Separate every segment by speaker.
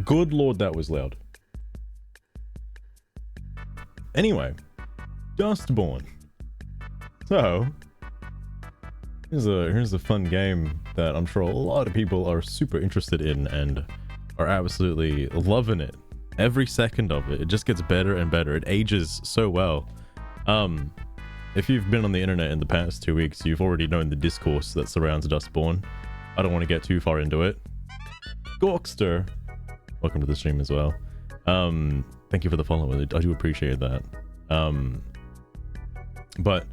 Speaker 1: Good lord, that was loud. Anyway, Dustborn. So, here's a fun game that I'm sure a lot of people are super interested in and are absolutely loving it. Every second of it. It just gets better and better. It ages so well. If you've been on the internet in the past 2 weeks, you've already known the discourse that surrounds Dustborn. I don't want to get too far into it. Gorkster, welcome to the stream as well. Thank you for the follow. I do appreciate that. But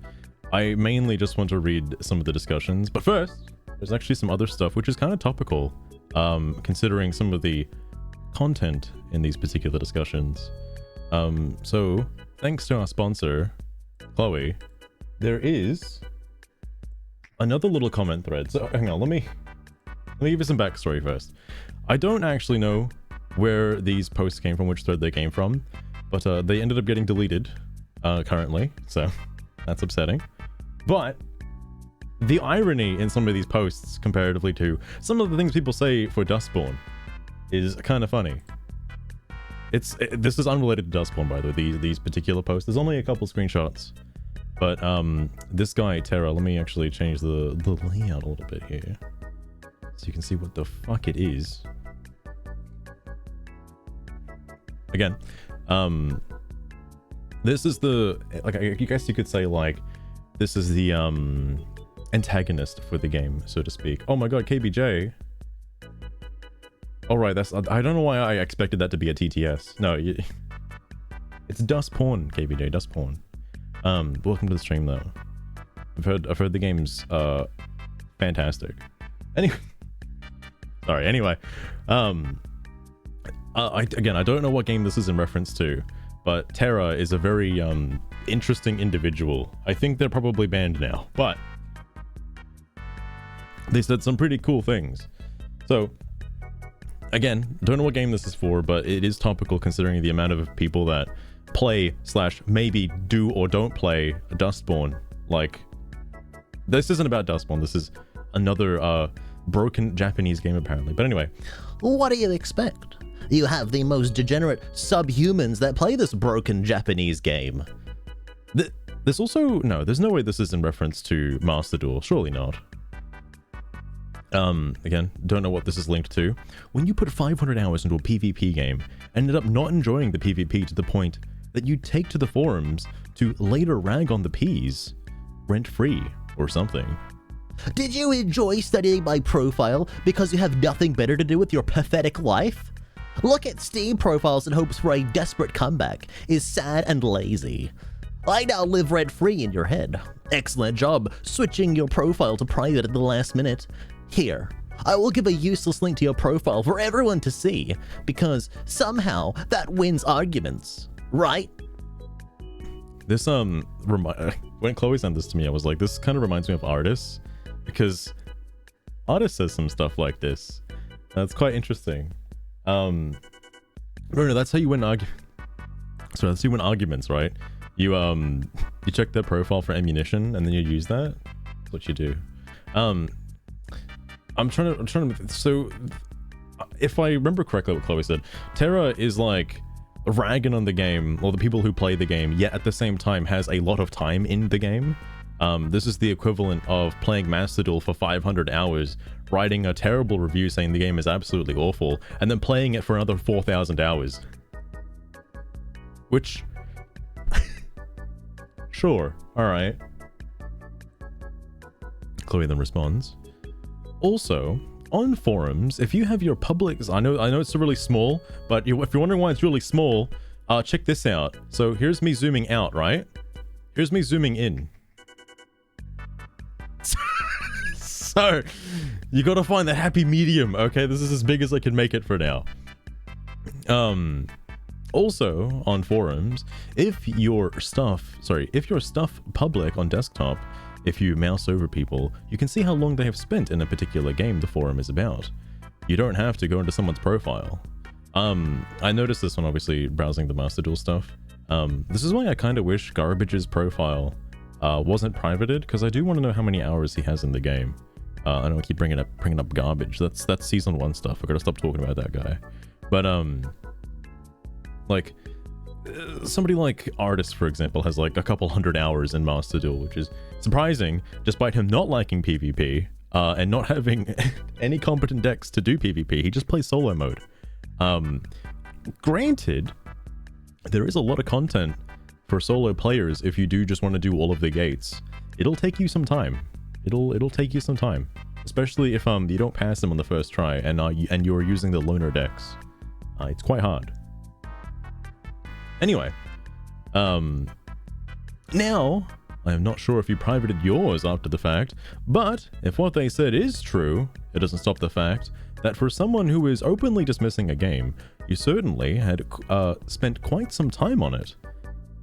Speaker 1: I mainly just want to read some of the discussions. But first, there's actually some other stuff which is kind of topical, considering some of the content in these particular discussions. So thanks to our sponsor, Chloe, there is another little comment thread. So hang on, let me give you some backstory first. I don't actually know where these posts came from, which thread they came from, but they ended up getting deleted currently, so that's upsetting. But the irony in some of these posts comparatively to some of the things people say for Dustborn is kind of funny. This is unrelated to Dustborn, by the way, these particular posts. There's only a couple screenshots, but this guy Terra, let me actually change the layout a little bit here so you can see what the fuck it is. Again, this is the, like, I guess you could say, like, this is the antagonist for the game, so to speak. Oh my god, KBJ. Alright, that's, I don't know why I expected that to be a TTS. No, it's Dustborn, KBJ, Dustborn. Welcome to the stream though. I've heard the game's fantastic. Anyway, sorry, anyway, again, I don't know what game this is in reference to, but Terra is a very interesting individual. I think they're probably banned now, but they said some pretty cool things. So again, don't know what game this is for, but it is topical considering the amount of people that play / maybe do or don't play Dustborn. Like, this isn't about Dustborn, this is another broken Japanese game apparently. But anyway,
Speaker 2: what do you expect? You have the most degenerate subhumans that play this broken Japanese game.
Speaker 1: There's also, no, there's no way this is in reference to Master Duel, surely not. Again, don't know what this is linked to. When you put 500 hours into a PvP game, ended up not enjoying the PvP to the point that you take to the forums to later rag on the Ps, rent-free or something.
Speaker 2: Did you enjoy studying my profile because you have nothing better to do with your pathetic life? Look at Steam profiles in hopes for a desperate comeback is sad and lazy. I now live rent-free in your head. Excellent job switching your profile to private at the last minute. Here, I will give a useless link to your profile for everyone to see, because somehow that wins arguments, right?
Speaker 1: This, when Chloe sent this to me, I was like, this kind of reminds me of Artis, because Artis says some stuff like this. That's quite interesting. No, that's how you win so that's how you win arguments, right? You check their profile for ammunition and then you use that. That's what you do. I'm trying to, so if I remember correctly what Chloe said, Terra is like ragging on the game, or the people who play the game, yet at the same time has a lot of time in the game. This is the equivalent of playing Master Duel for 500 hours, writing a terrible review saying the game is absolutely awful, and then playing it for another 4,000 hours. Which, sure, alright. Chloe then responds, also, on forums, if you have your publics, I know it's really small, but if you're wondering why it's really small, check this out. So here's me zooming out, right? Here's me zooming in. So, you gotta find the happy medium, okay? This is as big as I can make it for now. Also, on forums, if your stuff public on desktop, if you mouse over people, you can see how long they have spent in a particular game the forum is about. You don't have to go into someone's profile. I noticed this when obviously browsing the Master Duel stuff. This is why I kind of wish Garbage's profile wasn't privated, because I do want to know how many hours he has in the game. I don't keep bringing up Garbage. That's season 1 stuff. I gotta stop talking about that guy. But like somebody like Artist, for example, has like a couple hundred hours in Master Duel, which is surprising despite him not liking PvP and not having any competent decks to do PvP. He just plays solo mode. Granted, there is a lot of content for solo players if you do just want to do all of the gates. It'll take you some time. It'll take you some time, especially if you don't pass them on the first try and you're using the loner decks. It's quite hard. Anyway, now I am not sure if you privated yours after the fact, but if what they said is true, it doesn't stop the fact that for someone who is openly dismissing a game, you certainly had spent quite some time on it.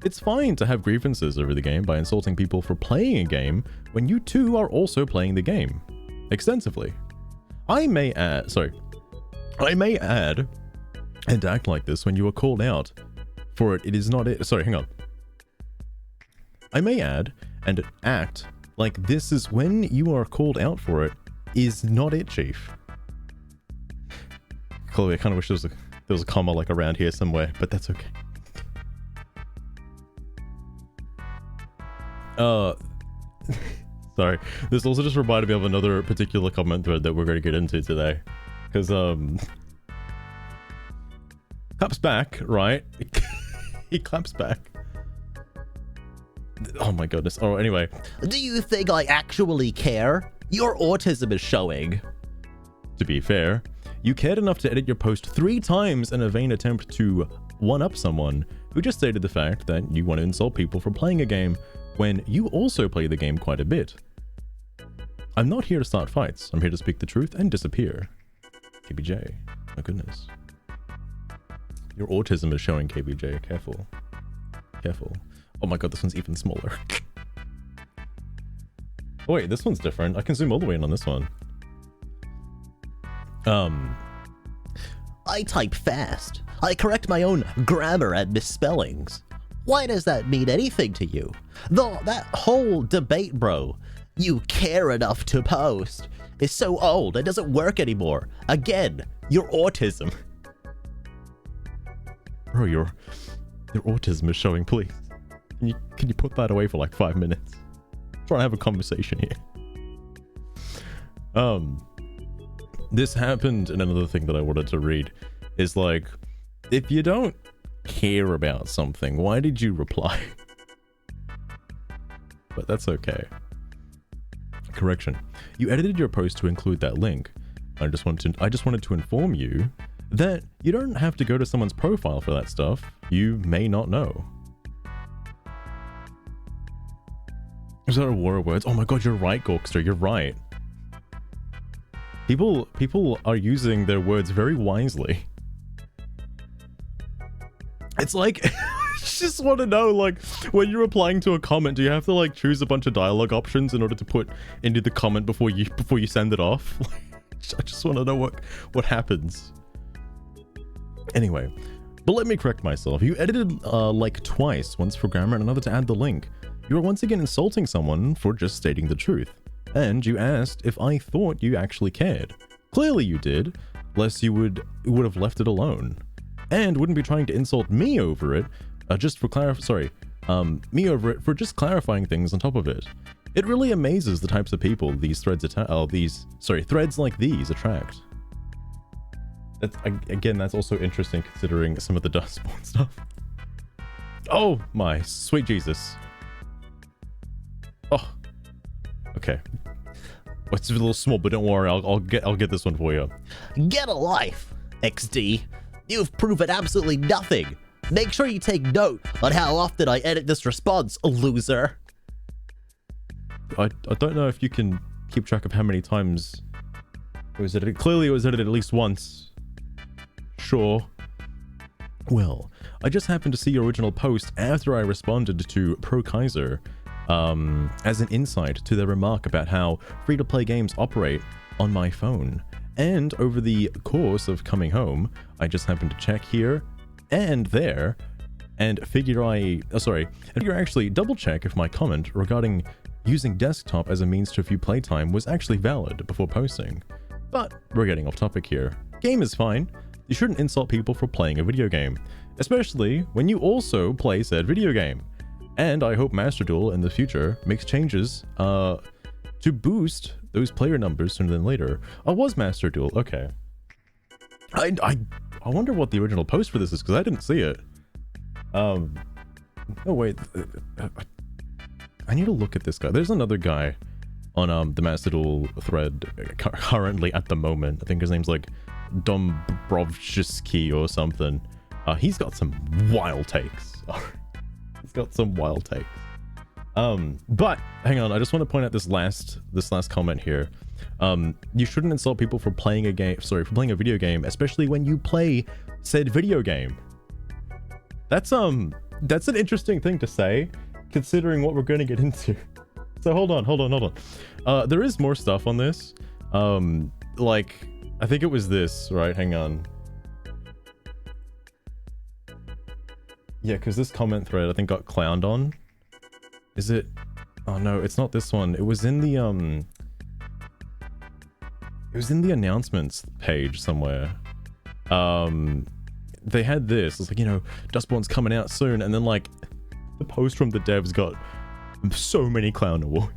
Speaker 1: It's fine to have grievances over the game by insulting people for playing a game when you too are also playing the game extensively. I may add and act like this when you are called out for it. It is not it. Sorry, hang on. I may add and act like this is when you are called out for it is not it, Chief. Chloe, I kind of wish there was a comma like around here somewhere, but that's okay. Sorry. This also just reminded me of another particular comment thread that we're going to get into today. Because, claps back, right? He claps back. Oh my goodness. Oh, anyway.
Speaker 2: Do you think I actually care? Your autism is showing.
Speaker 1: To be fair, you cared enough to edit your post 3 times in a vain attempt to one-up someone who just stated the fact that you want to insult people for playing a game when you also play the game quite a bit. I'm not here to start fights. I'm here to speak the truth and disappear. KBJ. My goodness. Your autism is showing, KBJ. Careful. Careful. Oh my god, this one's even smaller. Oh wait, this one's different. I can zoom all the way in on this one.
Speaker 2: I type fast. I correct my own grammar and misspellings. Why does that mean anything to you? Though that whole debate, bro, you care enough to post, is so old, it doesn't work anymore. Again, your autism.
Speaker 1: Bro, your autism is showing, please. Can you put that away for like 5 minutes? I'm trying to have a conversation here. This happened, and another thing that I wanted to read is like, if you don't care about something, why did you reply? But that's okay. Correction. You edited your post to include that link. I just wanted to inform you that you don't have to go to someone's profile for that stuff. You may not know. Is that a war of words? Oh my god, you're right, Gorkster, you're right. People are using their words very wisely. It's like, I just want to know, like, when you're replying to a comment, do you have to like choose a bunch of dialogue options in order to put into the comment before you send it off? I just want to know what happens. Anyway, but let me correct myself. You edited like twice, once for grammar and another to add the link. You are once again insulting someone for just stating the truth. And you asked if I thought you actually cared. Clearly you did, lest you would have left it alone. And wouldn't be trying to insult me over it, me over it for just clarifying things on top of it. It really amazes the types of people these threads threads like these attract. That's also interesting considering some of the Dustborn stuff. Oh my sweet Jesus. Oh. Okay. It's a little small, but don't worry, I'll get this one for you.
Speaker 2: Get a life, XD. You've proven absolutely nothing. Make sure you take note on how often I edit this response, loser.
Speaker 1: I don't know if you can keep track of how many times it was edited. Clearly it was edited at least once. Sure. Well, I just happened to see your original post after I responded to Pro Kaiser as an insight to their remark about how free-to-play games operate on my phone. And over the course of coming home, I just happened to check here and there and actually double check if my comment regarding using desktop as a means to view playtime was actually valid before posting. But we're getting off topic here. Game is fine. You shouldn't insult people for playing a video game, especially when you also play said video game. And I hope Master Duel in the future makes changes to boost those player numbers sooner than later. Oh, was Master Duel? Okay. I wonder what the original post for this is, because I didn't see it. Oh wait, I need to look at this guy. There's another guy on the Duel thread currently at the moment. I think his name's like Dombrovski or something. He's got some wild takes. He's got some wild takes. But hang on, I just want to point out this last comment here. You shouldn't insult people for playing a game. Sorry, for playing a video game, especially when you play said video game. That's an interesting thing to say, considering what we're going to get into. So hold on. There is more stuff on this. Like, I think it was this, right? Hang on. Yeah, because this comment thread I think got clowned on. Is it? Oh no, it's not this one. It was in the announcements page somewhere. They had this. It's like, you know, Dustborn's coming out soon, and then like the post from the devs got so many clown awards.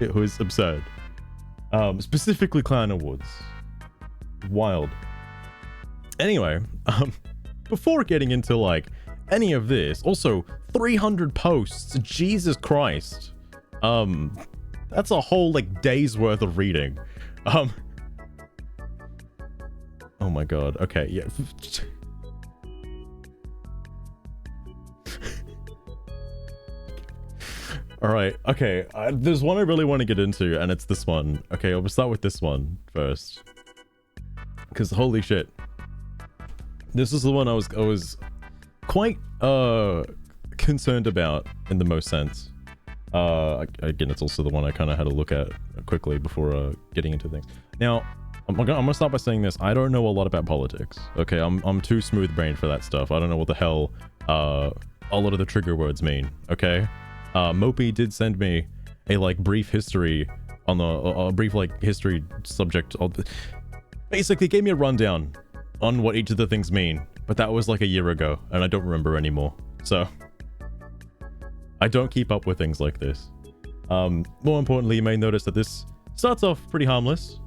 Speaker 1: It was absurd. Specifically clown awards. Wild. Anyway, before getting into like any of this, also 300 posts. Jesus Christ. That's a whole like day's worth of reading. Oh my god. Okay, yeah. All right. Okay. There's one I really want to get into, and it's this one. Okay, I'll start with this one first, because holy shit, this is the one I was quite concerned about in the most sense. Again, it's also the one I kind of had to look at quickly before getting into things. Now, I'm gonna start by saying this. I don't know a lot about politics. Okay, I'm too smooth-brained for that stuff. I don't know what the hell a lot of the trigger words mean. Okay. Mopey did send me a like brief history on the brief like history subject. Basically gave me a rundown on what each of the things mean, but that was like a year ago and I don't remember anymore. So I don't keep up with things like this. More importantly, you may notice that this starts off pretty harmless,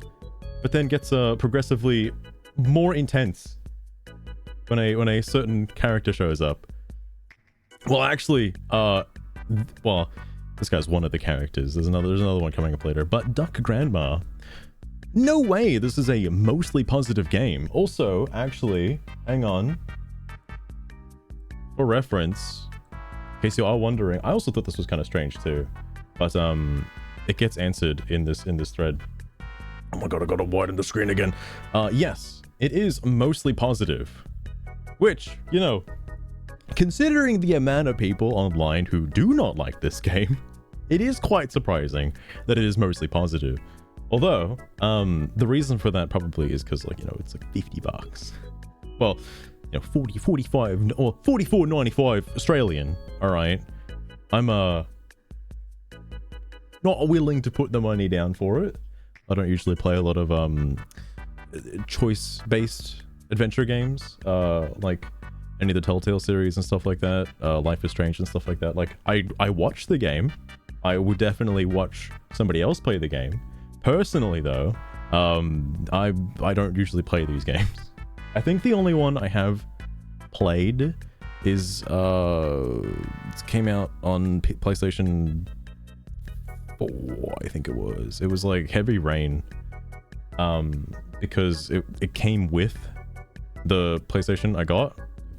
Speaker 1: but then gets progressively more intense when a certain character shows up. Well, actually, well, this guy's one of the characters. There's another one coming up later. But Duck Grandma, no way this is a mostly positive game. Also, actually, hang on. For reference, in case you are wondering, I also thought this was kind of strange too. But it gets answered in this thread. Oh my god, I gotta widen the screen again. Yes, it is mostly positive. Which, you know, considering the amount of people online who do not like this game, it is quite surprising that it is mostly positive. Although, the reason for that probably is because, like, you know, it's like $50. Well, you know, 40, 45, or 44.95 Australian, alright? I'm, not willing to put the money down for it. I don't usually play a lot of, choice-based adventure games, like any of the Telltale series and stuff like that, Life is Strange and stuff like that. Like, I watch the game. I would definitely watch somebody else play the game. Personally, though, I don't usually play these games. I think the only one I have played is, it came out on PlayStation 4, I think it was. It was like Heavy Rain, because it came with the PlayStation I got.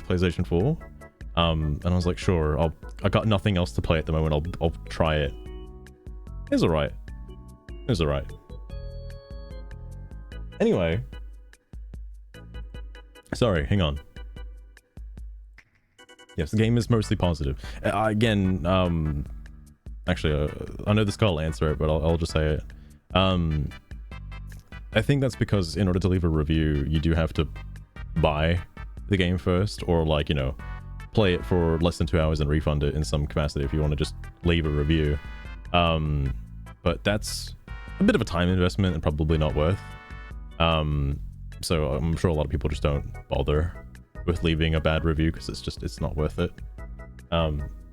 Speaker 1: PlayStation 4, and I was like, sure, I got nothing else to play at the moment, I'll try it. It's alright. It's alright. Anyway, sorry, hang on. Yes, the game is mostly positive. Again, actually, I know this guy will answer it, but I'll just say it. I think that's because in order to leave a review, you do have to buy the game first, or like, you know, play it for less than 2 hours and refund it in some capacity if you want to just leave a review. But that's a bit of a time investment and probably not worth. So I'm sure a lot of people just don't bother with leaving a bad review because it's not worth it.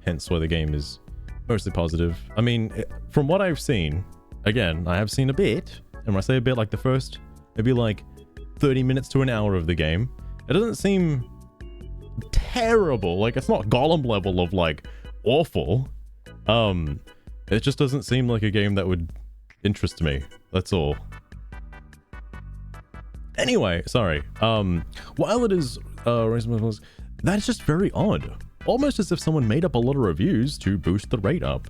Speaker 1: Hence why the game is mostly positive. I mean, from what I've seen, again, I have seen a bit, and when I say a bit, like the first maybe like 30 minutes to an hour of the game, it doesn't seem terrible. Like, it's not Gollum level of like awful. It just doesn't seem like a game that would interest me. That's all. Anyway, sorry. While it is that's just very odd. Almost as if someone made up a lot of reviews to boost the rate up.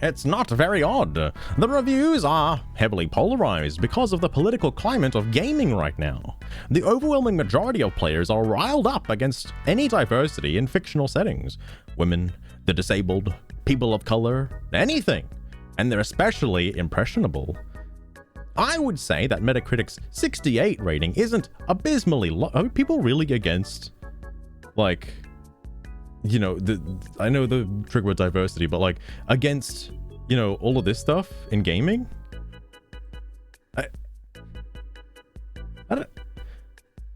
Speaker 1: It's not very odd. The reviews are heavily polarized because of the political climate of gaming right now. The overwhelming majority of players are riled up against any diversity in fictional settings. Women, the disabled, people of color, anything. And they're especially impressionable. I would say that Metacritic's 68 rating isn't abysmally low. Are people really against, like, you know, I know the trigger word diversity, but like against, you know, all of this stuff in gaming? I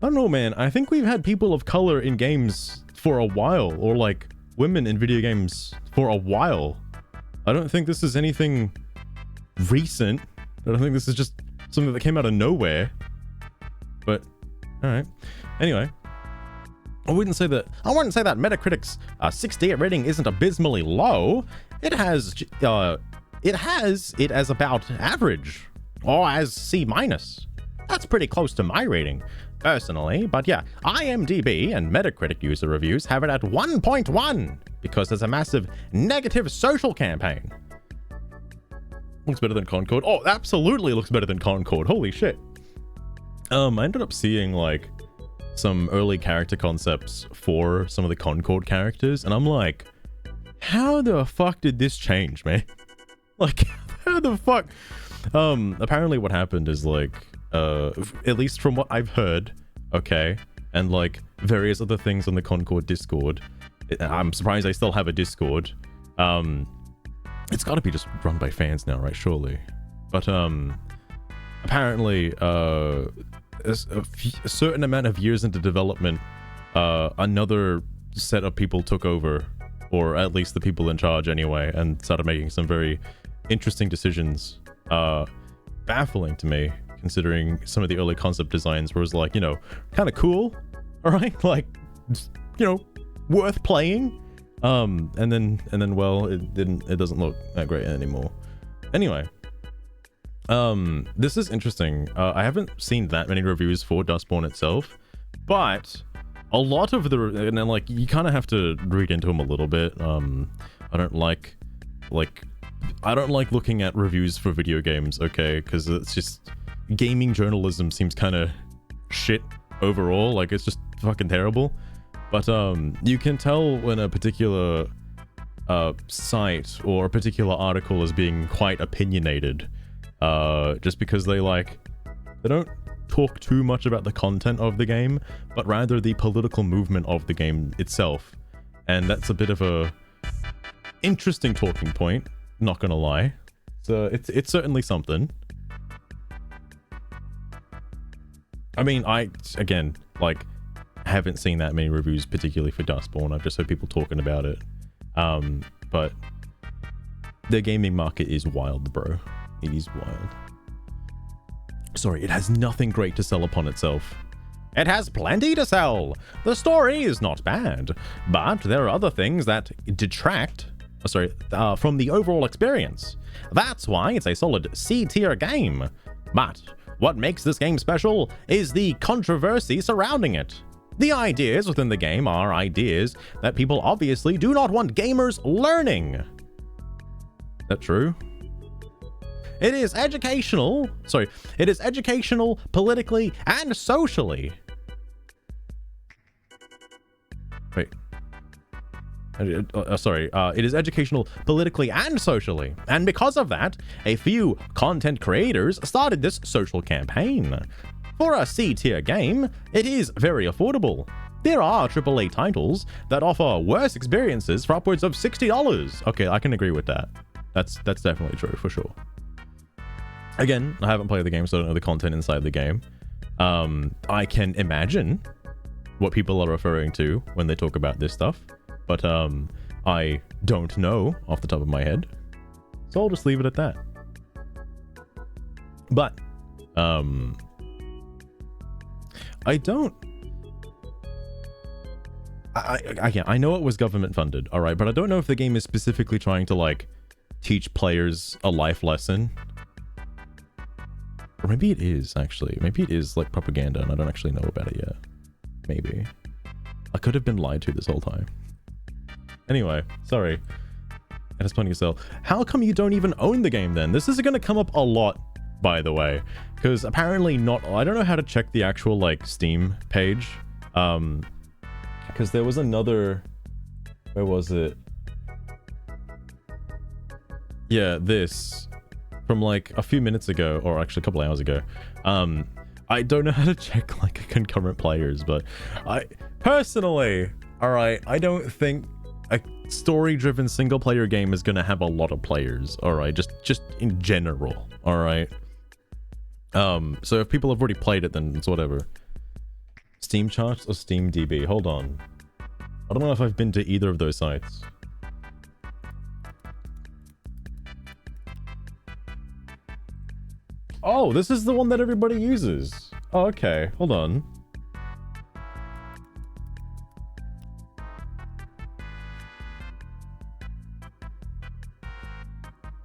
Speaker 1: don't know, man. I think we've had people of color in games for a while, or like women in video games for a while. I don't think this is anything recent. I don't think this is just something that came out of nowhere. But all right. Anyway, I wouldn't say that Metacritic's 68 rating isn't abysmally low. It has it as about average, or as C-. That's pretty close to my rating, personally. But yeah, IMDb and Metacritic user reviews have it at 1.1 because there's a massive negative social campaign. Looks better than Concord. Oh, absolutely looks better than Concord. Holy shit. I ended up seeing like some early character concepts for some of the Concord characters, and I'm like, how the fuck did this change, man? Like, how the fuck? Apparently what happened is like, at least from what I've heard, okay, and like various other things on the Concord Discord, I'm surprised I still have a Discord. It's got to be just run by fans now, right? Surely. But apparently a certain amount of years into development, another set of people took over, or at least the people in charge anyway, and started making some very interesting decisions. Baffling to me, considering some of the early concept designs where it was like, you know, kind of cool, all right, like, you know, worth playing. And then well, it doesn't look that great anymore. Anyway, this is interesting. I haven't seen that many reviews for Dustborn itself, but a lot of the, and then like, you kind of have to read into them a little bit. I don't like looking at reviews for video games, okay, because it's just, gaming journalism seems kind of shit overall. Like, it's just fucking terrible. But you can tell when a particular site or a particular article is being quite opinionated, just because they don't talk too much about the content of the game, but rather the political movement of the game itself. And that's a bit of a interesting talking point, not gonna lie. So it's certainly something. I mean, again, like, haven't seen that many reviews particularly for Dustborn. I've just heard people talking about it. But the gaming market is wild, bro. It is wild. Sorry, it has nothing great to sell upon itself. It has plenty to sell. The story is not bad, but there are other things that detract from the overall experience. That's why it's a solid C-tier game. But what makes this game special is the controversy surrounding it. The ideas within the game are ideas that people obviously do not want gamers learning. Is that true? It is educational, politically, and socially. Wait. It is educational, politically, and socially. And because of that, a few content creators started this social campaign. For a C-tier game, it is very affordable. There are AAA titles that offer worse experiences for upwards of $60. Okay, I can agree with that. That's definitely true, for sure. Again, I haven't played the game, so I don't know the content inside the game. I can imagine what people are referring to when they talk about this stuff, but I don't know off the top of my head, so I'll just leave it at that. But I don't. I know it was government funded, all right, but I don't know if the game is specifically trying to like teach players a life lesson. Or maybe it is, actually. Maybe it is like propaganda and I don't actually know about it yet. Maybe. I could have been lied to this whole time. Anyway, sorry. And it's plenty of sell. How come you don't even own the game then? This is going to come up a lot, by the way. Because apparently not... I don't know how to check the actual, like, Steam page. Because there was another... Where was it? Yeah, this... From like a few minutes ago, or actually a couple hours ago. I don't know how to check like concurrent players, but I personally, all right, I don't think a story-driven single-player game is gonna have a lot of players. All right, just in general. All right. So if people have already played it, then it's whatever. Steam charts or Steam DB? Hold on. I don't know if I've been to either of those sites. Oh, this is the one that everybody uses. Oh, okay. Hold on.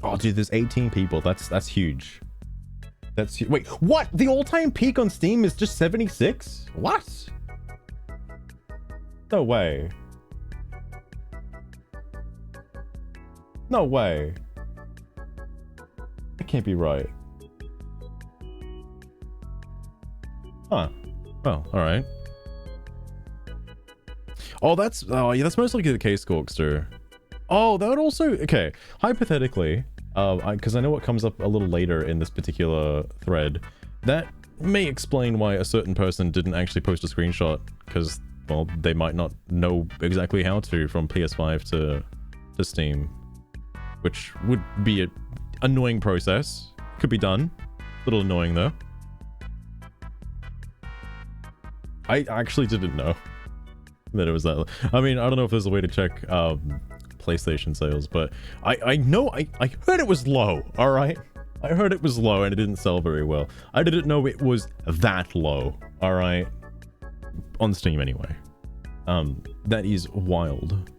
Speaker 1: Oh, dude, there's 18 people. That's huge. Wait, what? The all-time peak on Steam is just 76? What? No way. No way. That can't be right. Huh. Well, alright. Oh, yeah, that's most likely the case, Corkster. Oh, that would also... Okay, hypothetically, because I know what comes up a little later in this particular thread, that may explain why a certain person didn't actually post a screenshot, because, well, they might not know exactly how to from PS5 to Steam, which would be an annoying process. Could be done. A little annoying, though. I actually didn't know that it was that. I mean, I don't know if there's a way to check PlayStation sales, but I know I heard it was low. All right, I heard it was low and it didn't sell very well. I didn't know it was that low. All right, on Steam anyway. That is wild.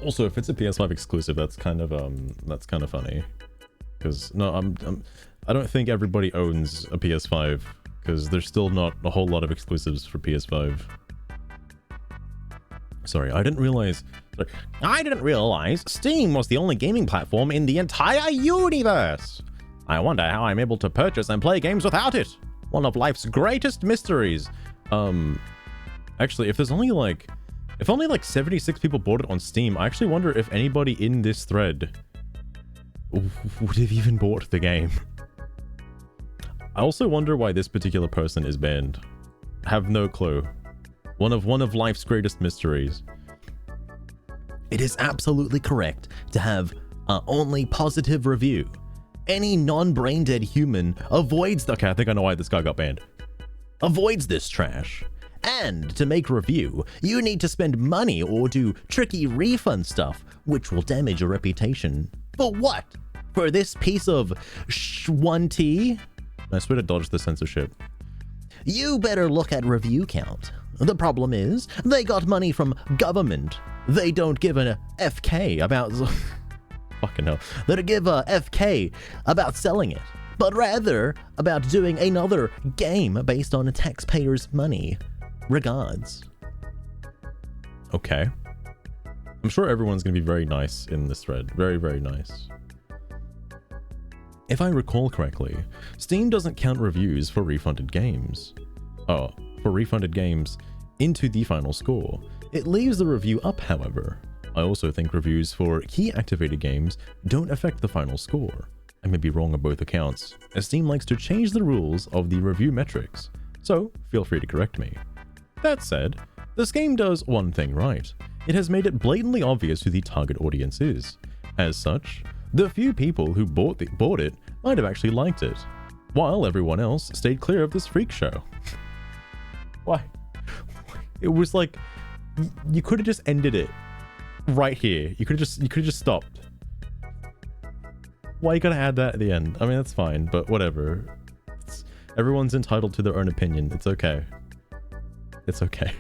Speaker 1: Also, if it's a PS5 exclusive, that's kind of funny. Because no, I don't think everybody owns a PS5, because there's still not a whole lot of exclusives for PS5. Sorry, I didn't realize Steam was the only gaming platform in the entire universe. I wonder how I'm able to purchase and play games without it. One of life's greatest mysteries. Actually, if only like 76 people bought it on Steam, I actually wonder if anybody in this thread would have even bought the game. I also wonder why this particular person is banned. Have no clue. One of life's greatest mysteries. It is absolutely correct to have only positive review. Any non-brain dead human avoids okay, I think I know why this guy got banned. Avoids this trash. And to make review, you need to spend money or do tricky refund stuff, which will damage your reputation. For what? For this piece of sh1t? I swear to dodge the censorship. You better look at review count. The problem is, they got money from government. They don't give an FK about... Fucking hell. They don't give a FK about selling it, but rather about doing another game based on taxpayers' money. Regards. Okay. I'm sure everyone's going to be very nice in this thread. Very, very nice. If I recall correctly, Steam doesn't count reviews for refunded games. Oh, for refunded games into the final score. It leaves the review up, however. I also think reviews for key activated games don't affect the final score. I may be wrong on both accounts, as Steam likes to change the rules of the review metrics, so feel free to correct me. That said, this game does one thing right. It has made it blatantly obvious who the target audience is. As such, The few people who bought it might have actually liked it, while everyone else stayed clear of this freak show. Why? It was like, you could have just ended it right here. You could have just stopped. Why you gotta add that at the end? I mean, that's fine, but whatever. Everyone's entitled to their own opinion. It's okay. It's okay.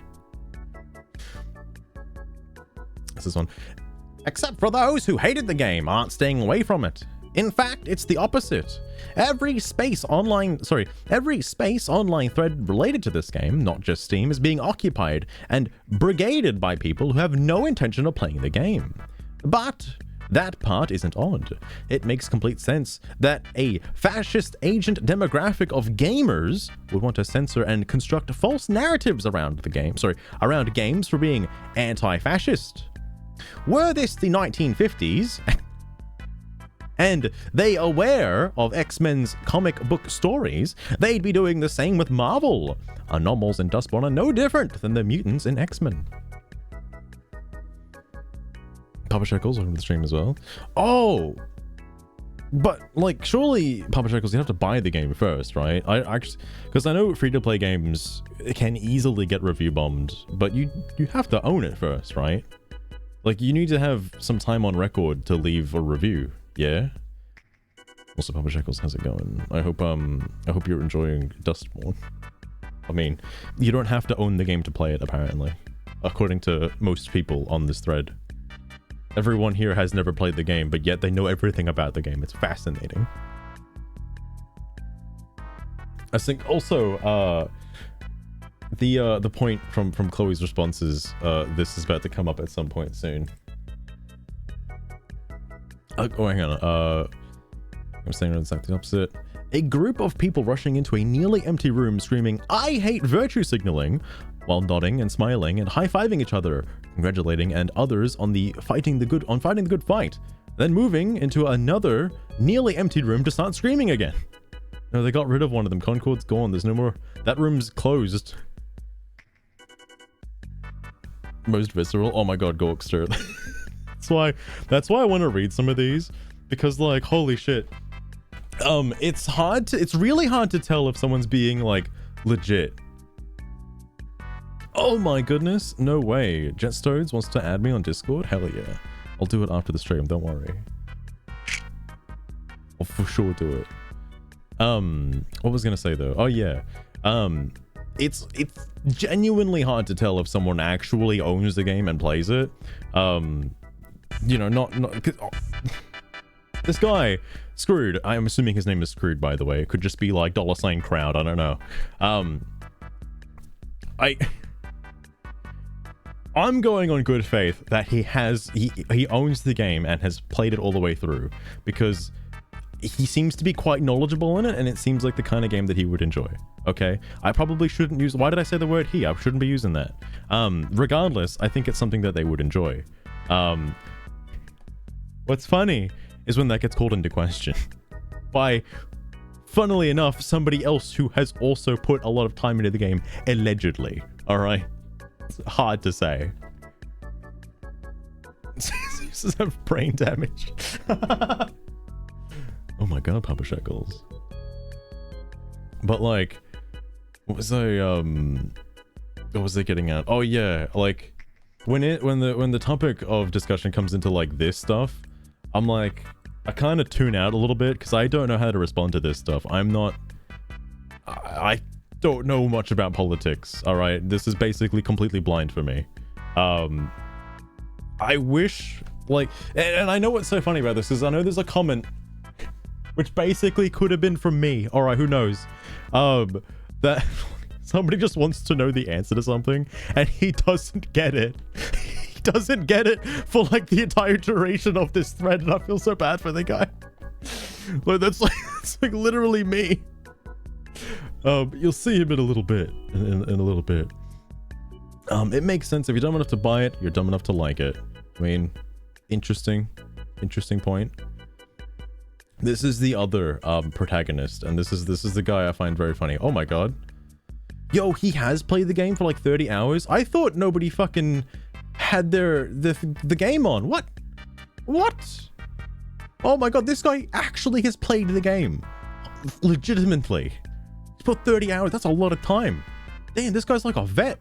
Speaker 1: This is one. Except for those who hated the game aren't staying away from it. In fact, it's the opposite. Every space online thread related to this game, not just Steam, is being occupied and brigaded by people who have no intention of playing the game. But that part isn't odd. It makes complete sense that a fascist agent demographic of gamers would want to censor and construct false narratives around the game, around games for being anti-fascist. Were this the 1950s, and they aware of X-Men's comic book stories, they'd be doing the same with Marvel. Anomals in Dustborn are no different than the mutants in X-Men. Papa Shekels, welcome to the stream as well. Oh! But, like, surely, Papa Shekels, you have to buy the game first, right? Because I know free-to-play games can easily get review bombed, but you have to own it first, right? Like, you need to have some time on record to leave a review, yeah? Also, Papa Shekels, how's it going? I hope you're enjoying Dustborn. I mean, you don't have to own the game to play it, apparently. According to most people on this thread. Everyone here has never played the game, but yet they know everything about the game. It's fascinating. I think also, the point from Chloe's response is, this is about to come up at some point soon. Oh, hang on. I'm saying exactly the opposite. A group of people rushing into a nearly empty room screaming, "I hate virtue signaling," while nodding and smiling and high-fiving each other, congratulating and others on fighting the good fight, then moving into another nearly emptied room to start screaming again. No, they got rid of one of them. Concord's gone. There's no more. That room's closed. Most visceral. Oh my god, Gorkster. That's why I want to read some of these, because, like, holy shit. It's really hard to tell if someone's being, like, legit. Oh my goodness, no way. Jetstones wants to add me on Discord? Hell yeah. I'll do it after the stream, don't worry. I'll for sure do it. What was I gonna say though? Oh yeah. It's genuinely hard to tell if someone actually owns the game and plays it. You know, not this guy, Screwed, I'm assuming his name is Screwed, by the way. It could just be like $ crowd, I don't know. I'm going on good faith that he owns the game and has played it all the way through, because he seems to be quite knowledgeable in it, and it seems like the kind of game that he would enjoy. Okay, I probably shouldn't use, why did I say the word he? I shouldn't be using that. Regardless, I think it's something that they would enjoy. What's funny is when that gets called into question by, funnily enough, somebody else who has also put a lot of time into the game, allegedly. All right, it's hard to say. Users have brain damage. Oh my god, Papa Shekels. But like, what was I getting at? Oh yeah, like when the topic of discussion comes into like this stuff, I'm like, I kind of tune out a little bit because I don't know how to respond to this stuff. I don't know much about politics. All right, this is basically completely blind for me. I wish, like, and I know what's so funny about this is I know there's a comment which basically could have been from me. All right, who knows? That somebody just wants to know the answer to something and he doesn't get it. He doesn't get it for like the entire duration of this thread, and I feel so bad for the guy. Like that's like literally me. You'll see him in a little bit. In a little bit. It makes sense. If you're dumb enough to buy it, you're dumb enough to like it. I mean, interesting point. This is the other protagonist, and this is the guy I find very funny. Oh my god. Yo, he has played the game for like 30 hours? I thought nobody fucking had the game on. What? Oh my god, this guy actually has played the game. Legitimately. He's put 30 hours. That's a lot of time. Damn, this guy's like a vet.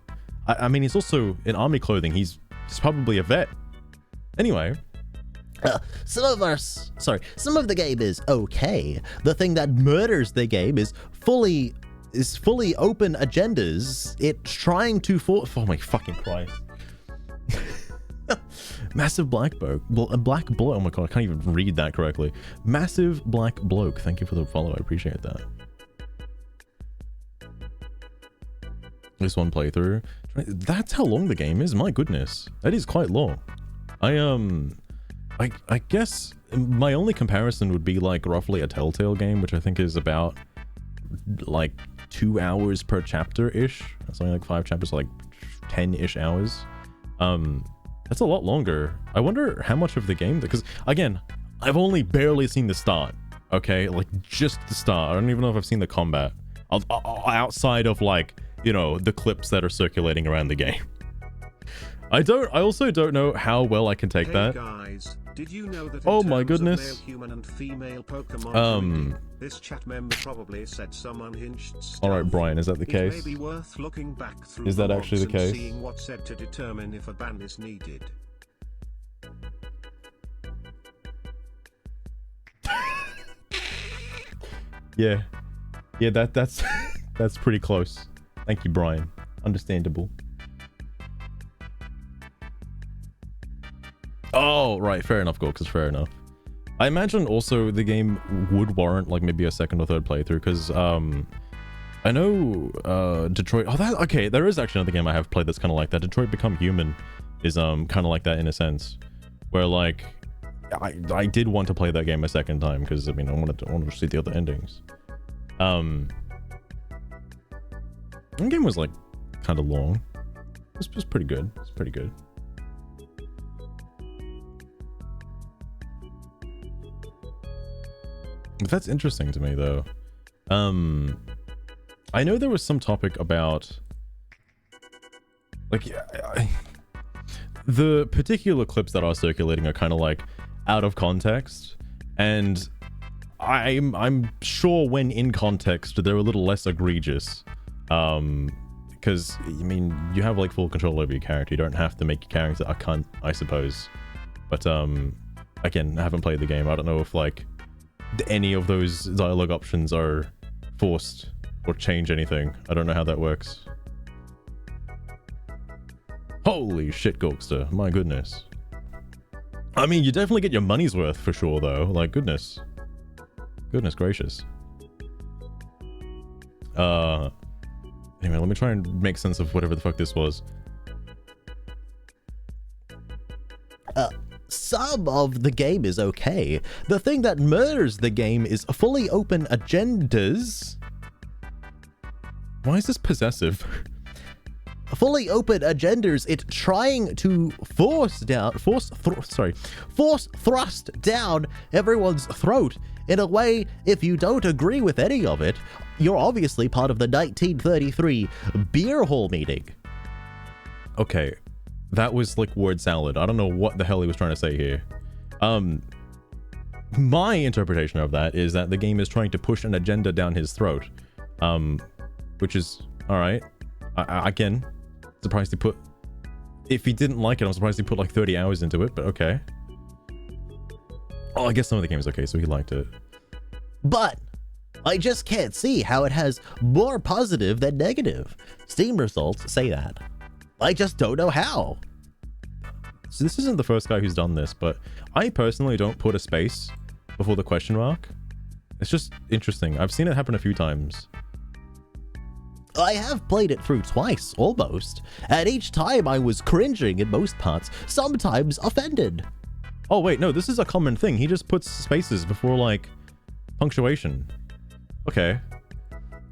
Speaker 1: I mean, he's also in army clothing. He's probably a vet. Anyway.
Speaker 2: Some of the game is okay. The thing that murders the game is fully open agendas. It's trying to oh my fucking Christ. Massive black bloke. Oh my god, I can't even read that correctly. Massive black bloke. Thank you for the follow. I appreciate that. This one playthrough. That's how long the game is. My goodness, that is quite long. I guess my only comparison would be like roughly a Telltale game, which I think is about like 2 hours per chapter ish. That's only like 5 chapters, so like 10-ish hours. That's a lot longer. I wonder how much of the game, because again, I've only barely seen the start. Okay, like just the start. I don't even know if I've seen the combat outside of like, you know, the clips that are circulating around the game. I also don't know how well I can take that.
Speaker 3: Guys, did you know that
Speaker 1: oh my goodness.
Speaker 3: Male human and female Pokemon this chat member probably said some unhinged stuff.
Speaker 1: All right, Brian, is that the case?
Speaker 3: It may be worth looking back through
Speaker 1: is that actually the case?
Speaker 3: Seeing what's said to determine if a ban is needed.
Speaker 1: Yeah, that's that's pretty close. Thank you, Brian. Understandable. Oh, right. Fair enough, Gorks. Fair enough. I imagine also the game would warrant like maybe a second or third playthrough because I know Detroit. Oh, that okay. There is actually another game I have played that's kind of like that. Detroit Become Human is kind of like that in a sense, where like I did want to play that game a second time because I mean I wanted to see the other endings. The game was like kind of long. It was pretty good. It's pretty good. That's interesting to me though. I know there was some topic about like the particular clips that are circulating are kind of like out of context, and I'm sure when in context they're a little less egregious, because I mean you have like full control over your character. You don't have to make your character a cunt, I suppose. But again, I haven't played the game. I don't know if like any of those dialogue options are forced or change anything. I don't know how that works. Holy shit, Gokster. My goodness. I mean, you definitely get your money's worth for sure, though. Like, goodness. Goodness gracious. Anyway, let me try and make sense of whatever the fuck this was.
Speaker 2: Some of the game is okay. The thing that murders the game is fully open agendas.
Speaker 1: Why is this possessive?
Speaker 2: Fully open agendas. It's trying to force thrust down everyone's throat in a way. If you don't agree with any of it, you're obviously part of the 1933 beer hall meeting.
Speaker 1: Okay. That was like word salad. I don't know what the hell he was trying to say here. My interpretation of that is that the game is trying to push an agenda down his throat. Which is all right. Again, surprised he put. If he didn't like it, I'm surprised he put like 30 hours into it. But okay. Oh, I guess some of the game is okay, so he liked it.
Speaker 2: But I just can't see how it has more positive than negative. Steam results say that. I just don't know how.
Speaker 1: So this isn't the first guy who's done this, but I personally don't put a space before the question mark. It's just interesting. I've seen it happen a few times.
Speaker 2: I have played it through twice, almost, and each time I was cringing in most parts, sometimes offended.
Speaker 1: Oh wait, no, this is a common thing. He just puts spaces before, like, punctuation. Okay.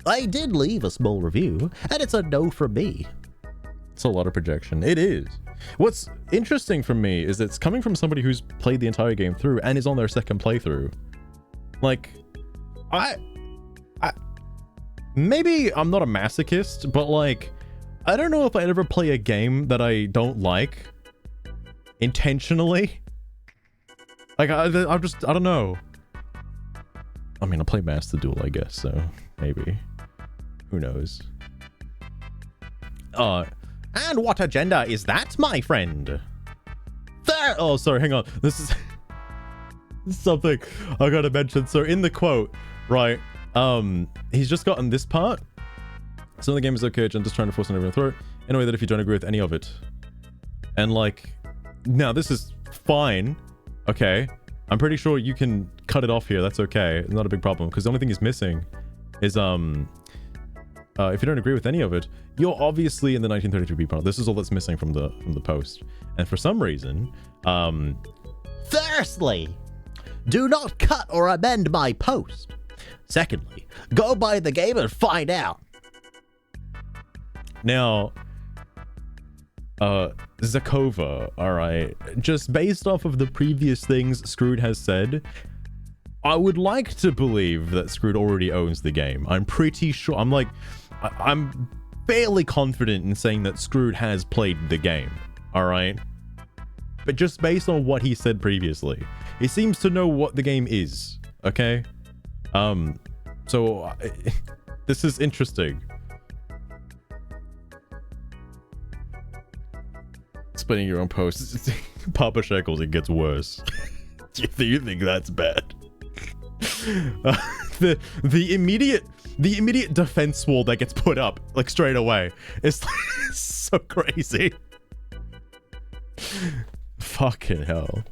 Speaker 2: I did leave a small review, and it's a no from me.
Speaker 1: It's a lot of projection. It is. What's interesting for me is it's coming from somebody who's played the entire game through and is on their second playthrough. Like, maybe I'm not a masochist, but like, I don't know if I'd ever play a game that I don't like intentionally. Like, I don't know. I mean, I play Master Duel, I guess, so maybe. Who knows? And what agenda is that, my friend? Oh, sorry, hang on. This is something I gotta mention. So in the quote, right, he's just gotten this part. Some of the game is okay, I'm just trying to force on everyone's throat in a way that if you don't agree with any of it. And like, now this is fine. Okay. I'm pretty sure you can cut it off here. That's okay. It's not a big problem. Because the only thing he's missing is, if you don't agree with any of it, you're obviously in the 1933 part. This is all that's missing from the post. And for some reason,
Speaker 2: Firstly, do not cut or amend my post. Secondly, go buy the game and find out.
Speaker 1: now, Zakova, alright, just based off of the previous things Screwed has said, I would like to believe that Screwed already owns the game. I'm pretty sure, I'm fairly confident in saying that Screwed has played the game, alright? But just based on what he said previously, he seems to know what the game is, okay? So, this is interesting. Explaining your own posts. Papa Shekels, it ges worse. Do you think that's bad? The immediate defense wall that gets put up, like, straight away, is so crazy. Fucking hell.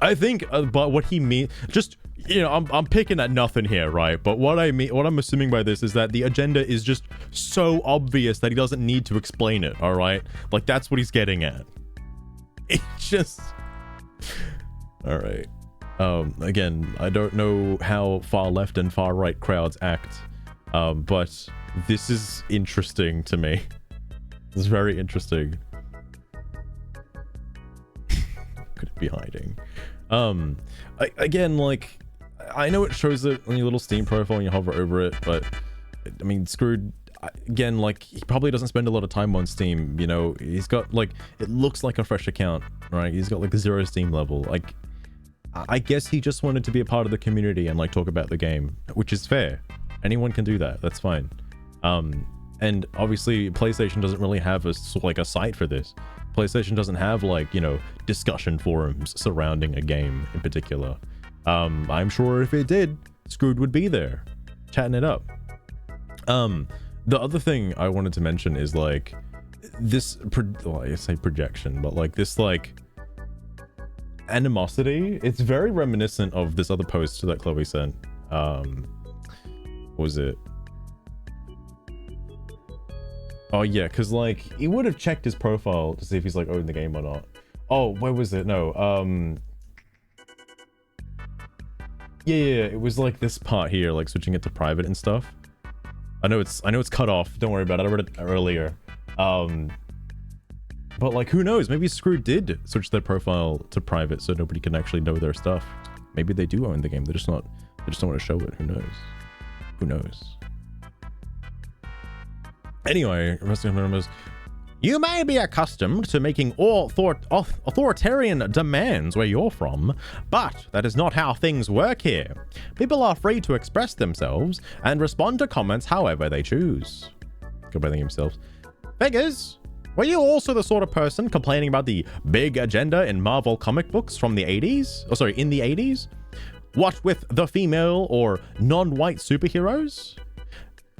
Speaker 1: I think, but what he means, just, you know, I'm picking at nothing here, right? But what I'm assuming by this is that the agenda is just so obvious that he doesn't need to explain it, all right? Like, that's what he's getting at. It just... All right. Again, I don't know how far left and far right crowds act, but this is interesting to me. It's very interesting. Could it be hiding? Again, like, I know it shows it on your little Steam profile when you hover over it, but I mean, Screwed, again, like, he probably doesn't spend a lot of time on Steam, you know? He's got, like, it looks like a fresh account, right? He's got, like, 0 Steam level. Like, I guess he just wanted to be a part of the community and, like, talk about the game, which is fair. Anyone can do that. That's fine. And obviously, PlayStation doesn't really have a site for this. PlayStation doesn't have, like, you know, discussion forums surrounding a game in particular. I'm sure if it did, Screwed would be there, chatting it up. The other thing I wanted to mention is, like, this, well, I say projection, but, like, this, like, animosity, it's very reminiscent of this other post that Chloe sent. What was it? Oh yeah, because, like, he would have checked his profile to see if he's, like, owned the game or not. Oh, where was it? No, yeah, it was, like, this part here, like, switching it to private and stuff. I know it's cut off, don't worry about it, I read it earlier. But, like, who knows? Maybe Screw did switch their profile to private so nobody can actually know their stuff. Maybe they do own the game, they just don't want to show it. Who knows? Who knows? Anyway, you may be accustomed to making authoritarian demands where you're from, but that is not how things work here. People are free to express themselves and respond to comments however they choose. Go by themselves. Figures, were you also the sort of person complaining about the big agenda in Marvel comic books from the 80s? Oh, sorry, in the 80s? What with the female or non-white superheroes?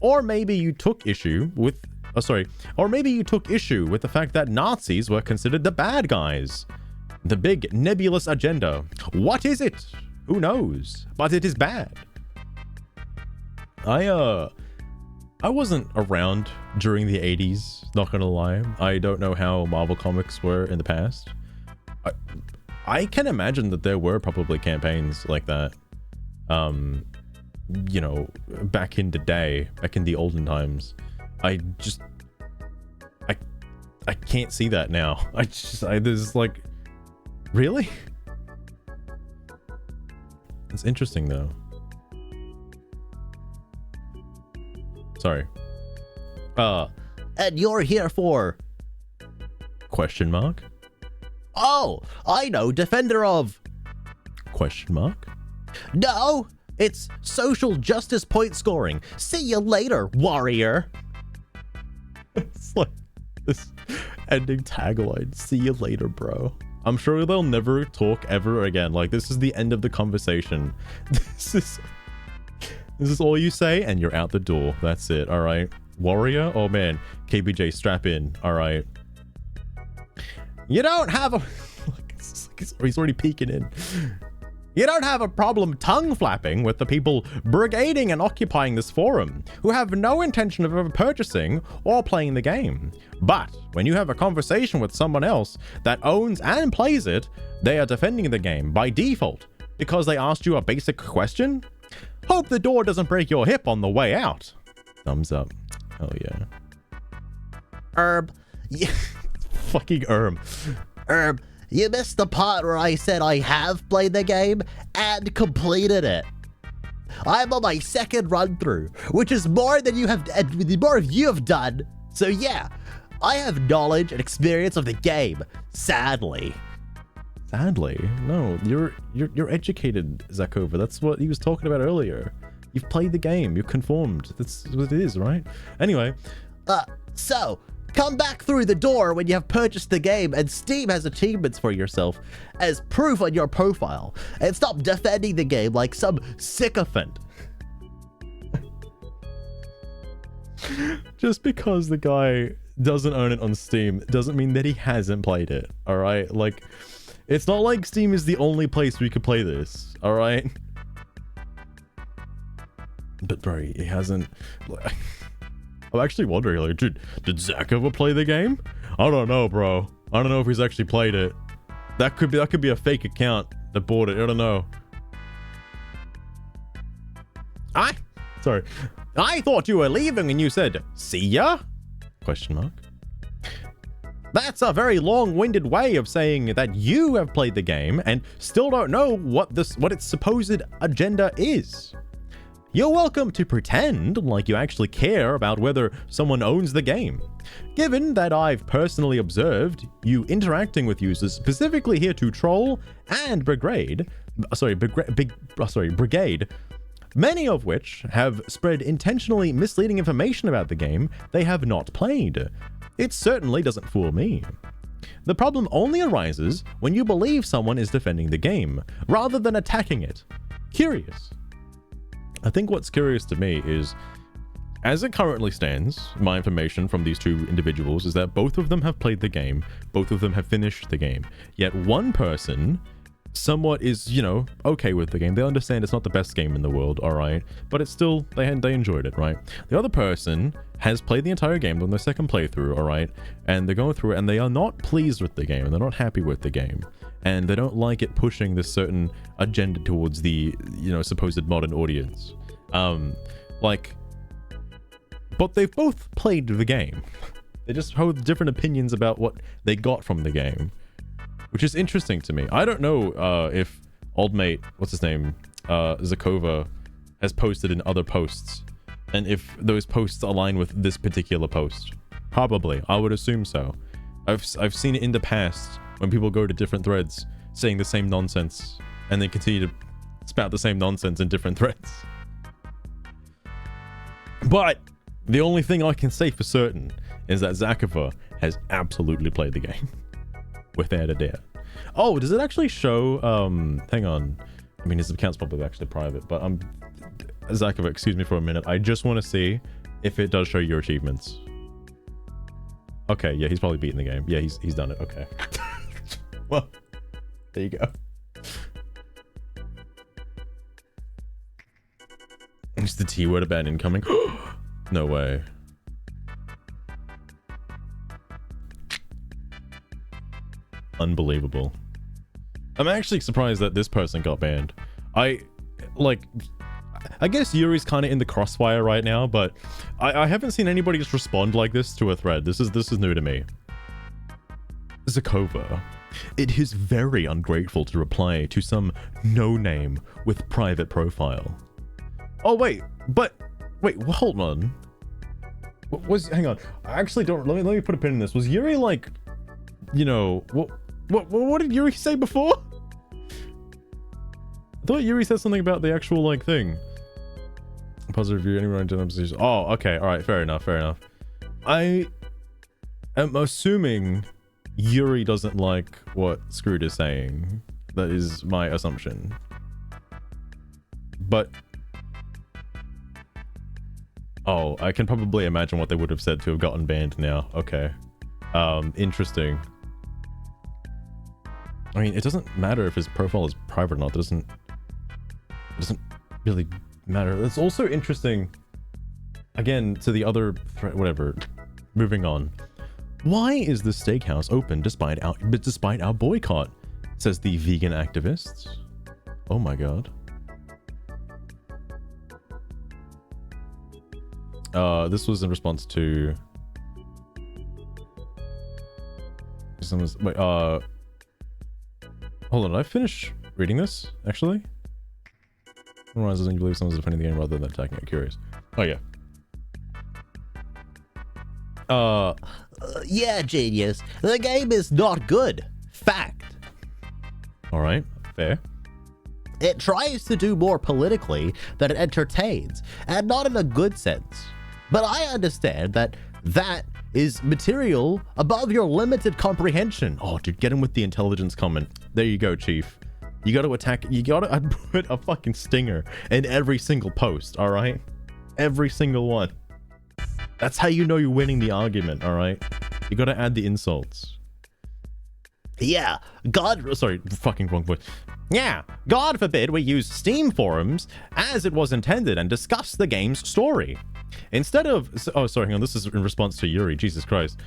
Speaker 1: Or maybe you took issue with the fact that Nazis were considered the bad guys. The big nebulous agenda. What is it? Who knows? But it is bad. I wasn't around during the 80s, not gonna lie. I don't know how Marvel comics were in the past. I can imagine that there were probably campaigns like that. You know, back in the day, back in the olden times. I can't see that now. There's like, really? It's interesting though. Sorry.
Speaker 2: And you're here for...
Speaker 1: Question mark?
Speaker 2: Oh, I know, defender of...
Speaker 1: Question mark?
Speaker 2: No, it's social justice point scoring. See you later, warrior.
Speaker 1: It's like this ending tagline. See you later, bro. I'm sure they'll never talk ever again. Like, this is the end of the conversation. This is all you say, and you're out the door. That's it. All right. Warrior? Oh, man. KBJ, strap in. All right. You don't have a... He's already peeking in. You don't have a problem tongue flapping with the people brigading and occupying this forum, who have no intention of ever purchasing or playing the game. But when you have a conversation with someone else that owns and plays it, they are defending the game by default because they asked you a basic question? Hope the door doesn't break your hip on the way out. Thumbs up. Oh yeah.
Speaker 2: Herb.
Speaker 1: Fucking
Speaker 2: Herb, you missed the part where I said I have played the game and completed it. I'm on my second run through, which is more than you have done. So yeah, I have knowledge and experience of the game. Sadly.
Speaker 1: Sadly? No, you're educated, Zakova. That's what he was talking about earlier. You've played the game. You're conformed. That's what it is, right? Anyway.
Speaker 2: So come back through the door when you have purchased the game and Steam has achievements for yourself as proof on your profile, and stop defending the game like some sycophant.
Speaker 1: Just because the guy doesn't own it on Steam doesn't mean that he hasn't played it, all right? Like, it's not like Steam is the only place where you could play this, all right? But bro, he hasn't... I'm actually wondering, like, dude, did Zach ever play the game? I don't know, bro. I don't know if he's actually played it. That could be a fake account that bought it. I don't know. Sorry. I thought you were leaving and you said, see ya? Question mark. That's a very long-winded way of saying that you have played the game and still don't know what its supposed agenda is. You're welcome to pretend like you actually care about whether someone owns the game. Given that I've personally observed you interacting with users specifically here to troll and brigade, many of which have spread intentionally misleading information about the game they have not played. It certainly doesn't fool me. The problem only arises when you believe someone is defending the game, rather than attacking it. Curious. I think what's curious to me is, as it currently stands, my information from these two individuals is that both of them have played the game, both of them have finished the game, yet one person somewhat is, you know, okay with the game. They understand it's not the best game in the world, all right, but it's still, they enjoyed it, right? The other person has played the entire game on their second playthrough, all right, and they're going through it and they are not pleased with the game and they're not happy with the game. And they don't like it pushing this certain agenda towards the, you know, supposed modern audience. But they've both played the game. They just hold different opinions about what they got from the game, which is interesting to me. I don't know if old mate, what's his name, Zakova, has posted in other posts, and if those posts align with this particular post. Probably, I would assume so. I've seen it in the past when people go to different threads saying the same nonsense and then continue to spout the same nonsense in different threads. But the only thing I can say for certain is that Zakova has absolutely played the game. Without a doubt. Oh, does it actually show, hang on. I mean, his account's probably actually private, but Zakova, excuse me for a minute. I just want to see if it does show your achievements. Okay, yeah, he's probably beaten the game. Yeah, he's done it. Okay. Well, there you go. It's the T-word about incoming. No way. Unbelievable. I'm actually surprised that this person got banned. I guess Yuri's kind of in the crossfire right now, but I haven't seen anybody just respond like this to a thread. This is new to me. Zakova. It is very ungrateful to reply to some no-name with private profile. Oh wait, hold on. Hang on. I actually don't. Let me put a pin in this. Was Yuri like, you know, what did Yuri say before? I thought Yuri said something about the actual, like, thing. Positive review, anyone in position. Oh, okay, alright, fair enough, fair enough. I am assuming Yuri doesn't like what Screwed is saying. That is my assumption. But... oh, I can probably imagine what they would have said to have gotten banned now. Okay. Interesting. I mean, it doesn't matter if his profile is private or not. It doesn't really matter. It's also interesting, again, to the other whatever. Moving on. Why is the steakhouse open despite our boycott? Says the vegan activists. Oh my god. This was in response to someone's wait, hold on, did I finish reading this actually? Otherwise, doesn't you believe someone's defending the game rather than attacking it? Curious. Oh yeah.
Speaker 2: Yeah, genius. The game is not good. Fact.
Speaker 1: Alright, fair.
Speaker 2: It tries to do more politically than it entertains, and not in a good sense. But I understand that is material above your limited comprehension. Oh, dude, get him with the intelligence comment. There you go, Chief. You gotta attack, you gotta put a fucking stinger in every single post, alright? Every single one. That's how you know you're winning the argument, alright? You gotta add the insults. Yeah, sorry, fucking wrong voice. Yeah, God forbid we use Steam forums as it was intended and discuss the game's story. Instead of... oh, sorry, hang on, this is in response to Yuri, Jesus Christ.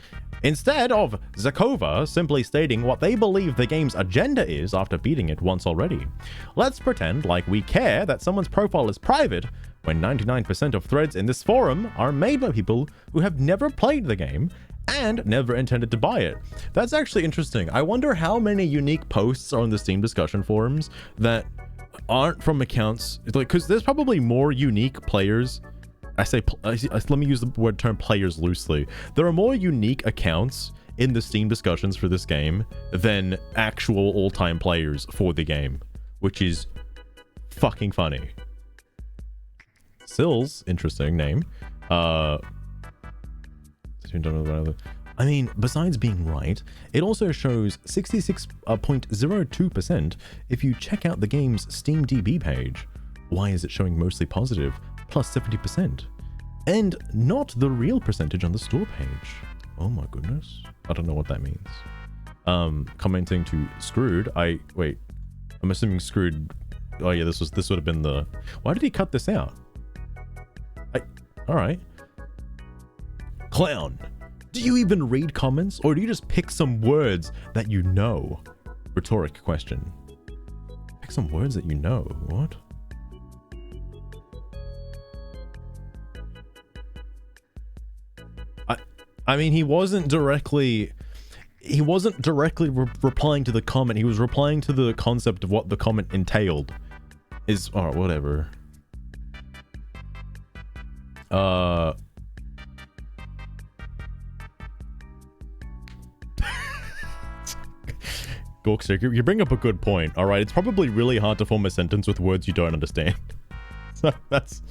Speaker 2: Instead of Zakova simply stating what they believe the game's agenda is after beating it once already. Let's pretend like we care that someone's profile is private when 99% of threads in this forum are made by people who have never played the game and never intended to buy it. That's actually interesting. I wonder how many unique posts are on the Steam discussion forums that aren't from accounts, like, because there's probably more unique players. Let me use the term players loosely. There are more unique accounts in the Steam discussions for this game than actual all-time players for the game, which is fucking funny. Sills, interesting name. I mean, besides being right, it also shows 66.02% if you check out the game's SteamDB page. Why is it showing mostly positive, plus 70%? And not the real percentage on the store page. Oh my goodness. I don't know what that means. Commenting to Screwed, wait, I'm assuming Screwed, oh yeah, this would have been the, why did he cut this out? Alright. Clown, do you even read comments, or do you just pick some words that you know? Rhetoric question. Pick some words that you know, what? I mean, he wasn't directly replying to the comment. He was replying to the concept of what the comment entailed. Alright, whatever. Gorkster, you bring up a good point. Alright, it's probably really hard to form a sentence with words you don't understand. So that's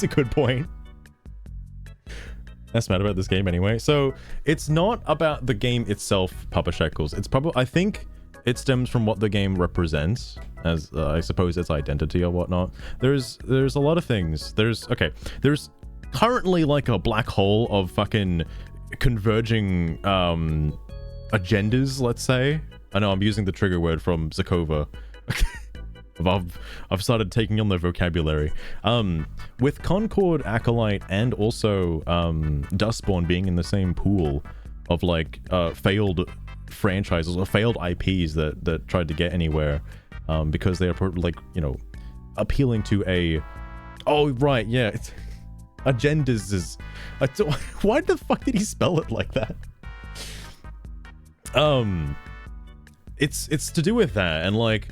Speaker 2: a good point. That's mad about this game anyway. So it's not about the game itself, Papa Shekels. It's probably, I think it stems from what the game represents as I suppose its identity or whatnot. There's a lot of things. There's currently like a black hole of fucking converging agendas, let's say. I know I'm using the trigger word from Zakova. I've started taking on their vocabulary. With Concord, Acolyte, and also Dustborn being in the same pool of like failed franchises or failed IPs that tried to get anywhere because they are like, you know, appealing to a... oh, right, yeah. Agendas is... why the fuck did he spell it like that? It's to do with that, and like...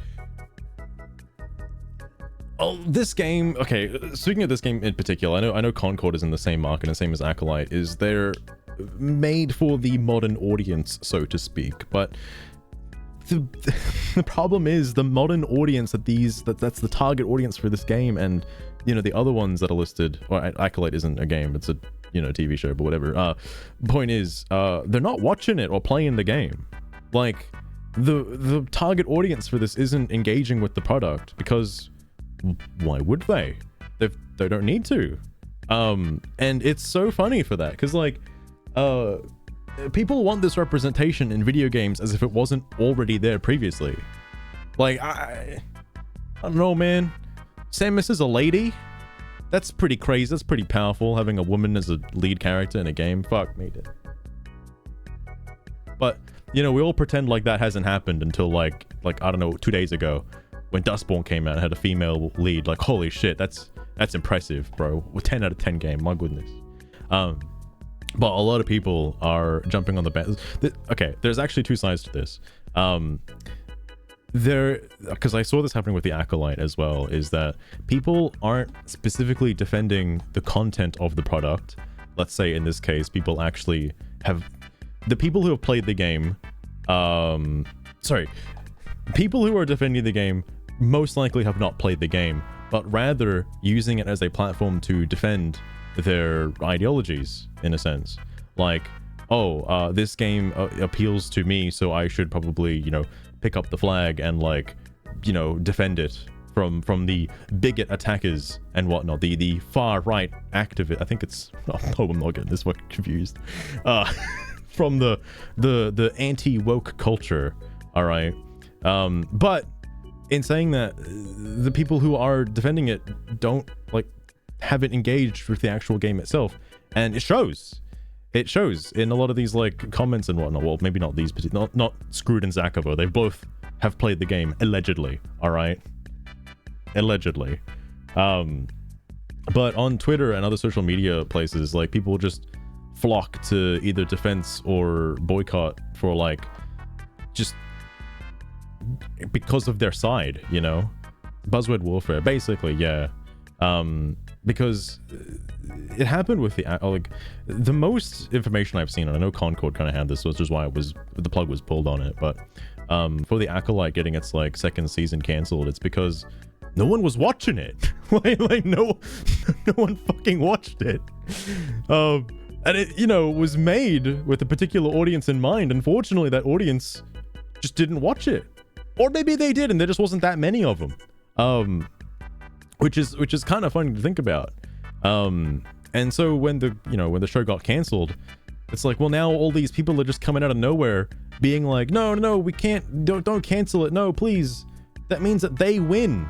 Speaker 2: oh, this game, okay, speaking of this game in particular, I know Concord is in the same market and same as Acolyte, they're made for the modern audience, so to speak, but
Speaker 1: the the problem is the modern audience that's the target audience for this game, and you know the other ones that are listed. Or Acolyte isn't a game; it's a TV show, but whatever. Point is, they're not watching it or playing the game. Like the target audience for this isn't engaging with the product, because why would they? They don't need to. And it's so funny for that, because like people want this representation in video games as if it wasn't already there previously. Like I don't know, man. Samus is a lady. That's pretty crazy. That's pretty powerful, having a woman as a lead character in a game. Fuck me, dude. But we all pretend like that hasn't happened until like I don't know, 2 days ago when Dustborn came out and had a female lead. Like, holy shit, that's impressive, bro. 10 out of 10 game, my goodness. But a lot of people are jumping on the band. Okay, there's actually two sides to this. Because I saw this happening with the Acolyte as well, is that people aren't specifically defending the content of the product. Let's say in this case, people actually have... The people who have played the game... people who are defending the game most likely have not played the game, but rather using it as a platform to defend their ideologies, in a sense. Like, this game appeals to me, so I should probably, pick up the flag and like, defend it from the bigot attackers and whatnot, the far right activist. I think it's I'm not getting this fucking confused. From the anti-woke culture, all right. But in saying that, the people who are defending it don't haven't engaged with the actual game itself, and it shows in a lot of these like comments and whatnot. Well, maybe not these, but not Screwed and Zakovo. They both have played the game, allegedly, all right, allegedly. But on Twitter and other social media places, like, people just flock to either defense or boycott for like just because of their side, buzzword warfare, basically. Yeah. Because it happened with the most information I've seen, and I know Concord kind of had this, which is why the plug was pulled on it, but for the Acolyte getting its second season canceled, it's because no one was watching it. no one fucking watched it. And it was made with a particular audience in mind. Unfortunately, that audience just didn't watch it, or maybe they did and there just wasn't that many of them. Which is kind of funny to think about. And so when the show got canceled, it's like, well, now all these people are just coming out of nowhere being like, no, we can't, don't cancel it, no, please. That means that they win.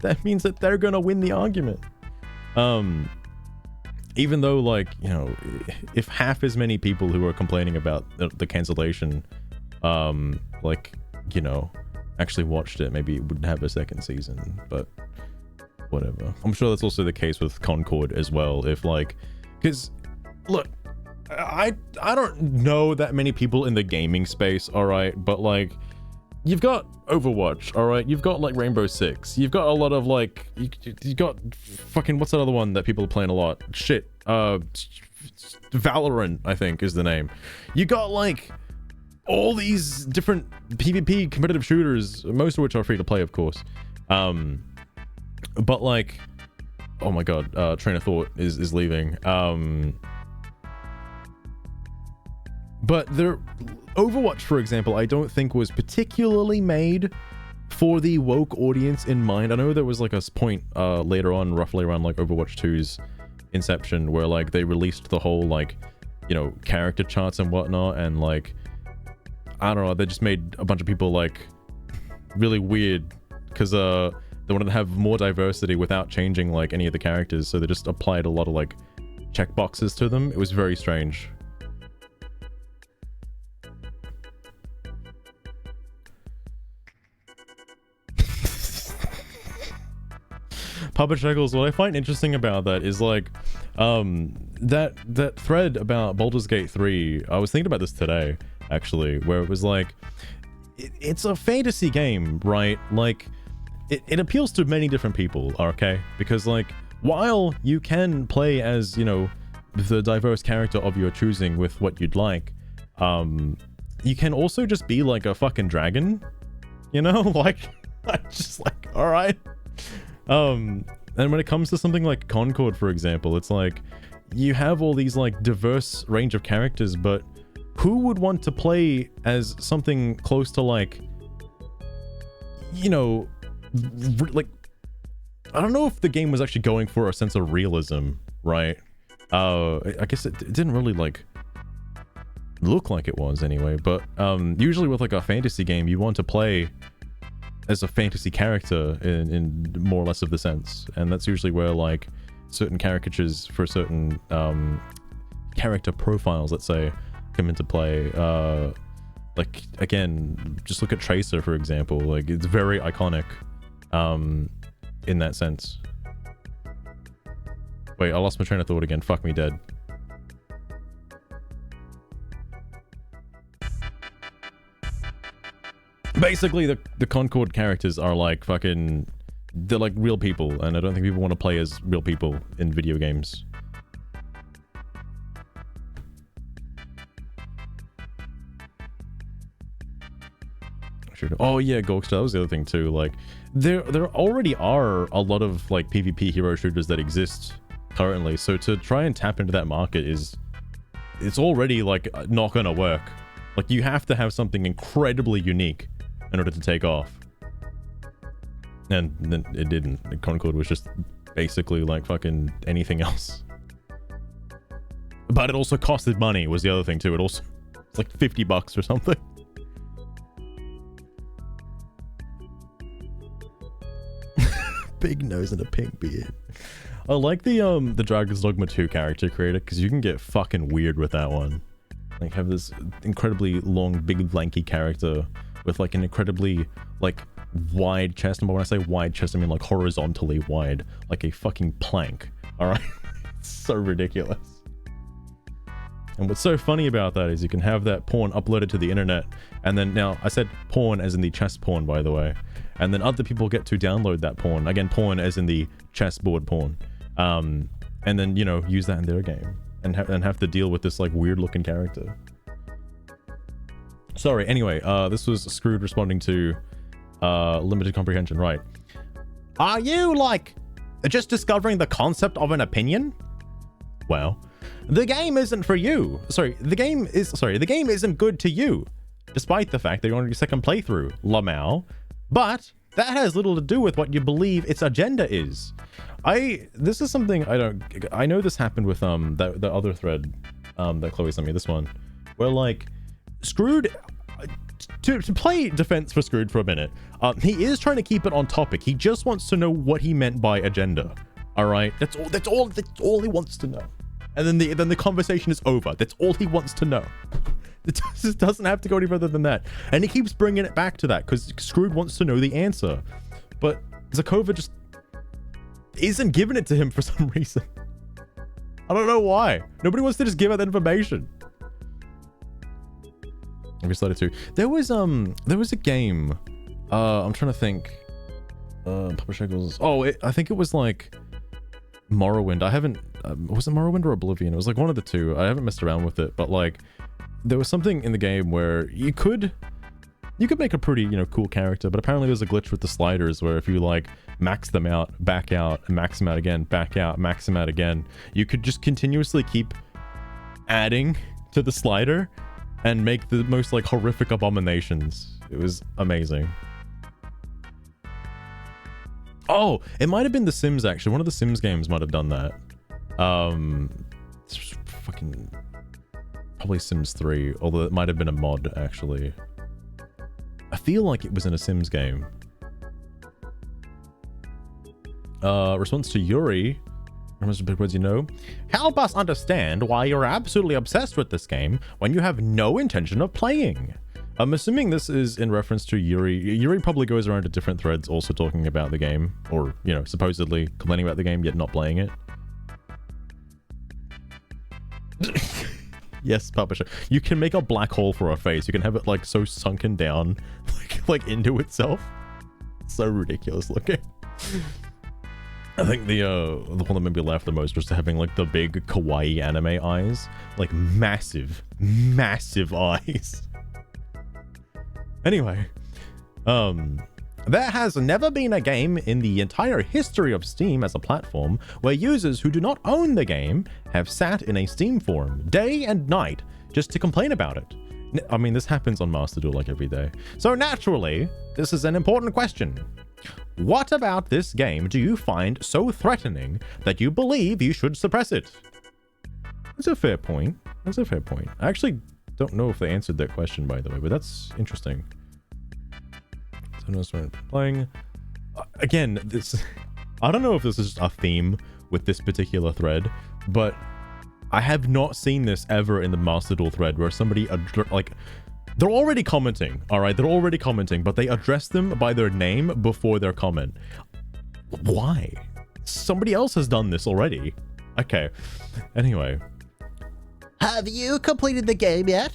Speaker 1: That means that they're gonna win the argument. Even though if half as many people who are complaining about the cancellation actually watched it, maybe it wouldn't have a second season, but whatever. I'm sure that's also the case with Concord as well. Because look, I don't know that many people in the gaming space, all right, but you've got Overwatch, all right, you've got Rainbow Six, you've got a lot of you got fucking, what's that other one that people are playing a lot? Shit, Valorant, I think is the name. You got all these different PvP competitive shooters, most of which are free to play, of course. But oh my god, train of thought is leaving. But Overwatch, for example, I don't think was particularly made for the woke audience in mind. I know there was a point later on, roughly around Overwatch 2's inception, where they released the whole character charts and whatnot, and I don't know, they just made a bunch of people really weird because they wanted to have more diversity without changing any of the characters, so they just applied a lot of checkboxes to them. It was very strange. Papa Shekels, what I find interesting about that is that thread about Baldur's Gate 3. I was thinking about this today, actually, where it was it's a fantasy game, right? It appeals to many different people, okay? Because while you can play as the diverse character of your choosing with what you'd like, you can also just be like a fucking dragon, you know? Like, I'm just like, all right. And when it comes to something like Concord, for example, it's like you have all these like diverse range of characters, but who would want to play as something close to like, you know, like, I don't know if the game was actually going for a sense of realism, right? I guess it didn't really like look like it was anyway, but usually with like a fantasy game, you want to play as a fantasy character in more or less of the sense, and that's usually where like certain caricatures for certain character profiles, let's say, come into play. Like, again, just look at Tracer, for example. Like, it's very iconic in that sense. Wait, I lost my train of thought again. Fuck me dead. Basically, the Concord characters are like fucking... They're like real people, and I don't think people want to play as real people in video games. Oh yeah, Gorkster, that was the other thing too. Like, there already are a lot of like PvP hero shooters that exist currently, so to try and tap into that market it's already like not gonna work. Like, you have to have something incredibly unique in order to take off, and then it didn't. The Concord was just basically like fucking anything else, but it also costed money was the other thing too. It's like $50 or something. Big nose and a pink beard. I like the Dragon's Dogma 2 character creator, because you can get fucking weird with that one. Like, have this incredibly long, big, lanky character with like an incredibly like wide chest. And when I say wide chest, I mean like horizontally wide, like a fucking plank. All right, it's so ridiculous. And what's so funny about that is you can have that porn uploaded to the internet, and then, now I said porn as in the chess porn, by the way, and then other people get to download that porn, again, porn as in the chessboard porn, and then, you know, use that in their game, and have to deal with this like weird looking character. Sorry, anyway, this was Screwed responding to limited comprehension, right? Are you like just discovering the concept of an opinion? Well, the game isn't for you. The game isn't good to you, despite the fact that you're on your second playthrough, Lamau. But that has little to do with what you believe its agenda is. This is something I know this happened with the other thread that Chloe sent me, this one, where like Screwed, to play defense for Screwed for a minute, he is trying to keep it on topic. He just wants to know what he meant by agenda. All right, that's all he wants to know. And then the conversation is over. That's all he wants to know. It just doesn't have to go any further than that. And he keeps bringing it back to that because Screwed wants to know the answer. But Zakova just isn't giving it to him for some reason. I don't know why. Nobody wants to just give out that information. I started to. There was a game. I'm trying to think. Publisher goes. Oh, I think it was like Morrowind. I haven't. Was it Morrowind or Oblivion? It was like one of the two. I haven't messed around with it, but like there was something in the game where you could make a pretty, you know, cool character, but apparently there's a glitch with the sliders where if you like max them out, back out, max them out again, back out, max them out again, you could just continuously keep adding to the slider and make the most like horrific abominations. It was amazing. Oh, it might have been The Sims, actually. One of the Sims games might have done that. Fucking probably Sims 3, although it might have been a mod, actually. I feel like it was in a Sims game. Response to Yuri. Remember big words, you know. Help us understand why you're absolutely obsessed with this game when you have no intention of playing. I'm assuming this is in reference to Yuri. Yuri probably goes around to different threads also talking about the game, or, you know, supposedly complaining about the game yet not playing it. Yes, publisher. You can make a black hole for a face. You can have it like so sunken down, like into itself. It's so ridiculous looking. I think the one that made me laugh the most was having like the big kawaii anime eyes, like massive eyes. Anyway, there has never been a game in the entire history of Steam as a platform where users who do not own the game have sat in a Steam forum day and night just to complain about it. I mean, this happens on Master Duel like every day. So naturally, this is an important question. What about this game do you find so threatening that you believe you should suppress it? That's a fair point. That's a fair point. I actually don't know if they answered that question, by the way, but that's interesting. So I'm gonna start playing. Again, this... I don't know if this is a theme with this particular thread, but I have not seen this ever in the Master Duel thread where somebody, like... They're already commenting, all right? They're already commenting, but they address them by their name before their comment. Why? Somebody else has done this already. Okay. Anyway.
Speaker 2: Have you completed the game yet?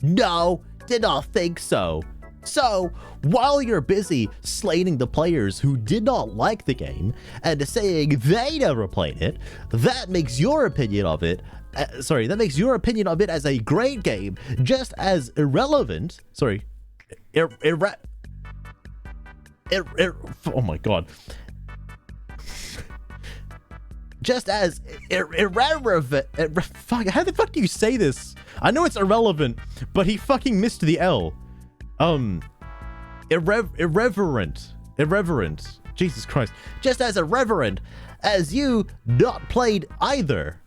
Speaker 2: No, did not think so. So, while you're busy slating the players who did not like the game and saying they never played it, that makes your opinion of it that makes your opinion of it as a great game just as irrelevant. Oh my god. Just as irrelevant. Fuck, how the fuck do you say this? I know it's irrelevant, but he fucking missed the L. Irreverent. Jesus Christ. Just as irreverent as you not played either.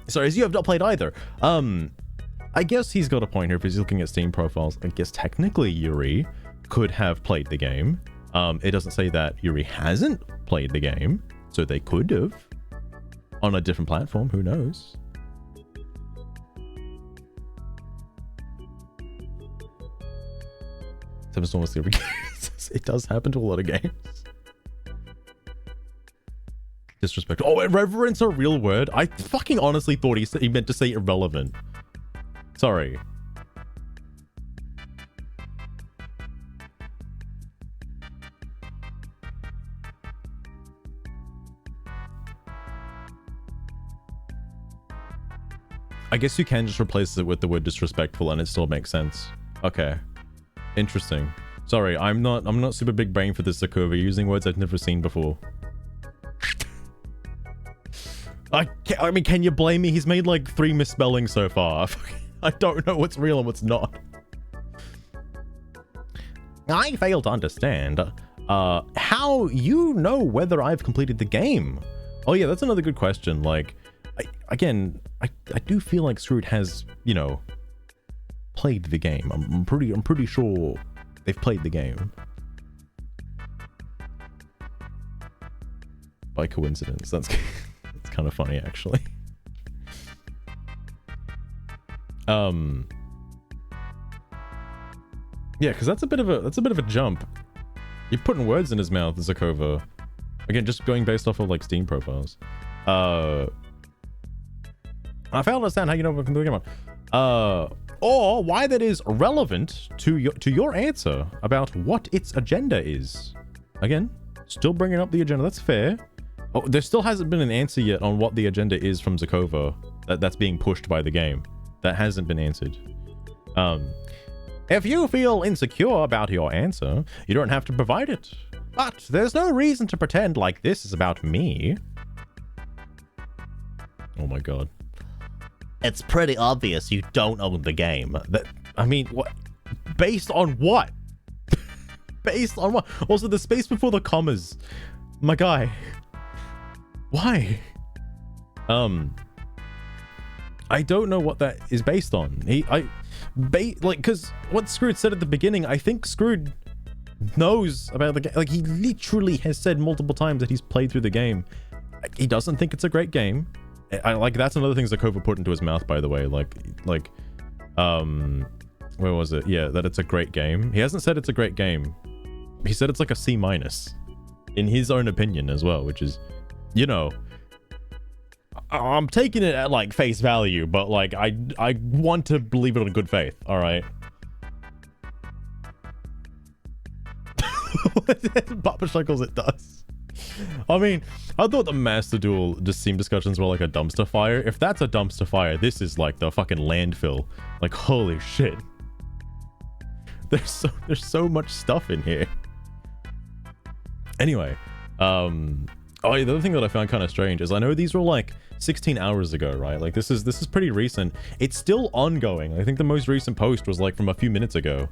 Speaker 2: Sorry, as you have not played either. I guess he's got a point here if he's looking at Steam profiles. I guess technically Yuri could have played the game. It doesn't say that Yuri hasn't played the game, so they could have on a different platform. Who knows? It does happen to a lot of games. Disrespect. Oh, irreverent's a real word? I fucking honestly thought he meant to say irrelevant. Sorry. I guess you can just replace it with the word disrespectful and it still makes sense. Okay. Interesting. Sorry, I'm not super big brain for this, Zakova, using words I've never seen before. I mean, can you blame me? He's made like 3 misspellings so far. I don't know what's real and what's not. I fail to understand how you know whether I've completed the game. Oh yeah, that's another good question. Like, I do feel like Screwed has, you know, played the game. I'm pretty sure they've played the game. By coincidence, that's kind of funny actually. Yeah, because that's a bit of a jump. You're putting words in his mouth, Zakova. Again, just going based off of like Steam profiles. I fail to understand how you know what I'm talking about. Or why that is relevant to your answer about what its agenda is. Again, still bringing up the agenda. That's fair. Oh, there still hasn't been an answer yet on what the agenda is from Zakova that's being pushed by the game. That hasn't been answered. If you feel insecure about your answer, you don't have to provide it. But there's no reason to pretend like this is about me. Oh my god. It's pretty obvious you don't own the game.
Speaker 1: I mean, what? Based on what? Based on what? Also, the space before the commas. My guy. Why? I don't know what that is based on. Because what Screwed said at the beginning, I think Screwed knows about the game. Like, he literally has said multiple times that he's played through the game. He doesn't think it's a great game. Like, that's another thing Zakova put into his mouth, by the way. Like, where was it? Yeah, that it's a great game. He hasn't said it's a great game. He said it's like a C-, in his own opinion as well, which is, you know, I'm taking it at like face value, but like I want to believe it on good faith. All right. Papa chuckles. It does. I mean, I thought the Master Duel Steam discussions were like a dumpster fire. If that's a dumpster fire, this is like the fucking landfill. Like, holy shit. there's so much stuff in here. Anyway, oh, the other thing that I found kind of strange is I know these were like 16 hours ago, right? Like this is pretty recent. It's still ongoing. I think the most recent post was like from a few minutes ago.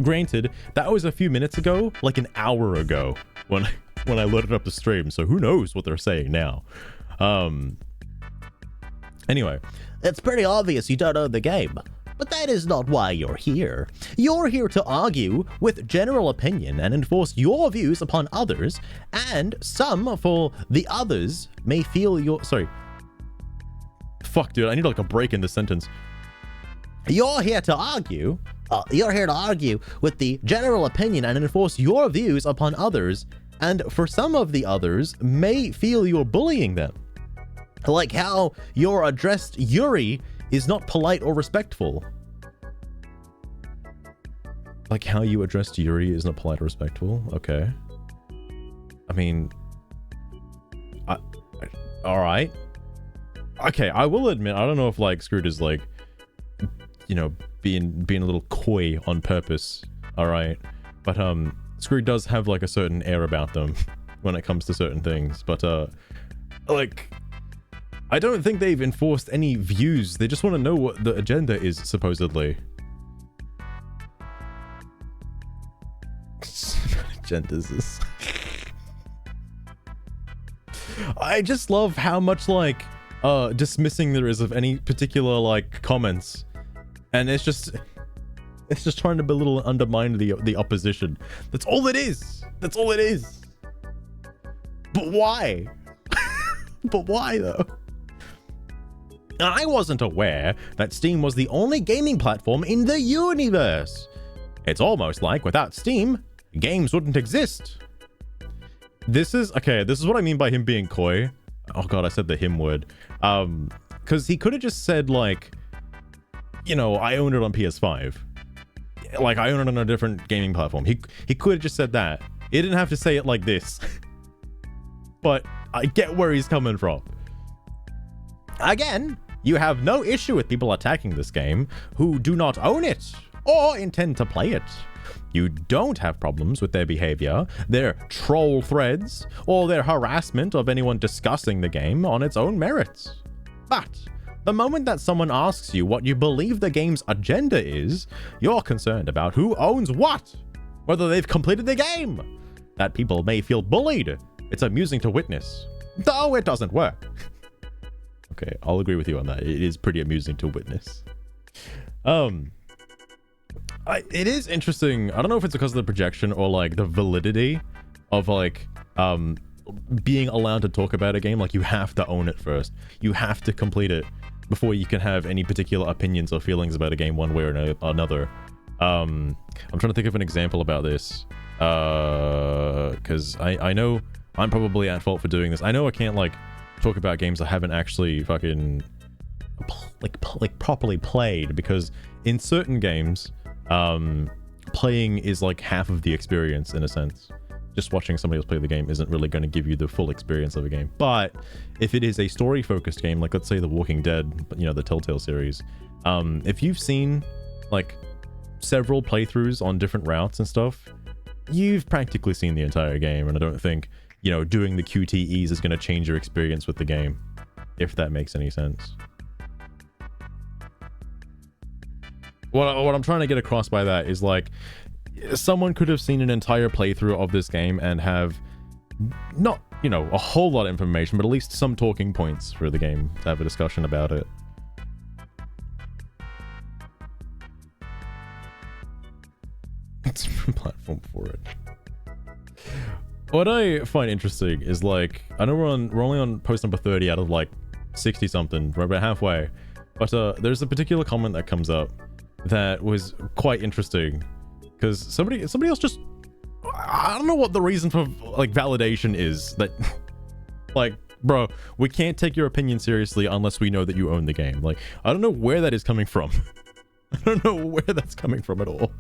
Speaker 1: Granted, that was a few minutes ago, like an hour ago when I loaded up the stream. So who knows what they're saying now. Anyway,
Speaker 2: it's pretty obvious you don't own the game. But that is not why you're here. You're here to argue with general opinion and enforce your views upon others, and some for the others may feel your... Sorry. Fuck, dude, I need like a break in this sentence. You're here to argue with the general opinion and enforce your views upon others, and for some of the others may feel you're bullying them. Like how your addressed Yuri is not polite or respectful. Like how you addressed Yuri is not polite or respectful? Okay. I mean... alright. Okay, I will admit, I don't know if like Screwed is like, you know, being a little coy on purpose. Alright. But Screwed does have like a certain air about them when it comes to certain things. But like... I don't think they've enforced any views. They just want to know what the agenda is, supposedly. Agendas is... I just love how much, like, dismissing there is of any particular, like, comments. And it's just trying to belittle and undermine the opposition. That's all it is. That's all it is. But why? But why, though? I wasn't aware that Steam was the only gaming platform in the universe. It's almost like without Steam, games wouldn't exist. This is what I mean by him being coy. Oh god, I said the him word. Because he could have just said like, you know, I own it on PS5. Like I own it on a different gaming platform. He could have just said that. He didn't have to say it like this. But I get where he's coming from. Again, you have no issue with people attacking this game who do not own it or intend to play it. You don't have problems with their behavior, their troll threads, or their harassment of anyone discussing the game on its own merits. But the moment that someone asks you what you believe the game's agenda is, you're concerned about who owns what, whether they've completed the game. That people may feel bullied. It's amusing to witness, though it doesn't work. Okay, I'll agree with you on that. It is pretty amusing to witness. It is interesting. I don't know if it's because of the projection or like the validity of like being allowed to talk about a game. Like you have to own it first. You have to complete it before you can have any particular opinions or feelings about a game one way or another. I'm trying to think of an example about this. Because I know I'm probably at fault for doing this. I know I can't like talk about games I haven't actually fucking like properly played, because in certain games playing is like half of the experience in a sense. Just watching somebody else play the game isn't really going to give you the full experience of a game. But if it is a story focused game, like let's say The Walking Dead, you know, the Telltale series, if you've seen like several playthroughs on different routes and stuff, you've practically seen the entire game. And I don't think, you know, doing the QTEs is going to change your experience with the game, if that makes any sense. What I'm trying to get across by that is like, someone could have seen an entire playthrough of this game and have not, you know, a whole lot of information, but at least some talking points for the game to have a discussion about it. It's a platform for it. What I find interesting is like, I know we're only on post number 30 out of like 60 something, we're about halfway, but there's a particular comment that comes up that was quite interesting, because somebody else just, I don't know what the reason for like validation is, that like, bro, we can't take your opinion seriously unless we know that you own the game. Like, I don't know where that is coming from. I don't know where that's coming from at all.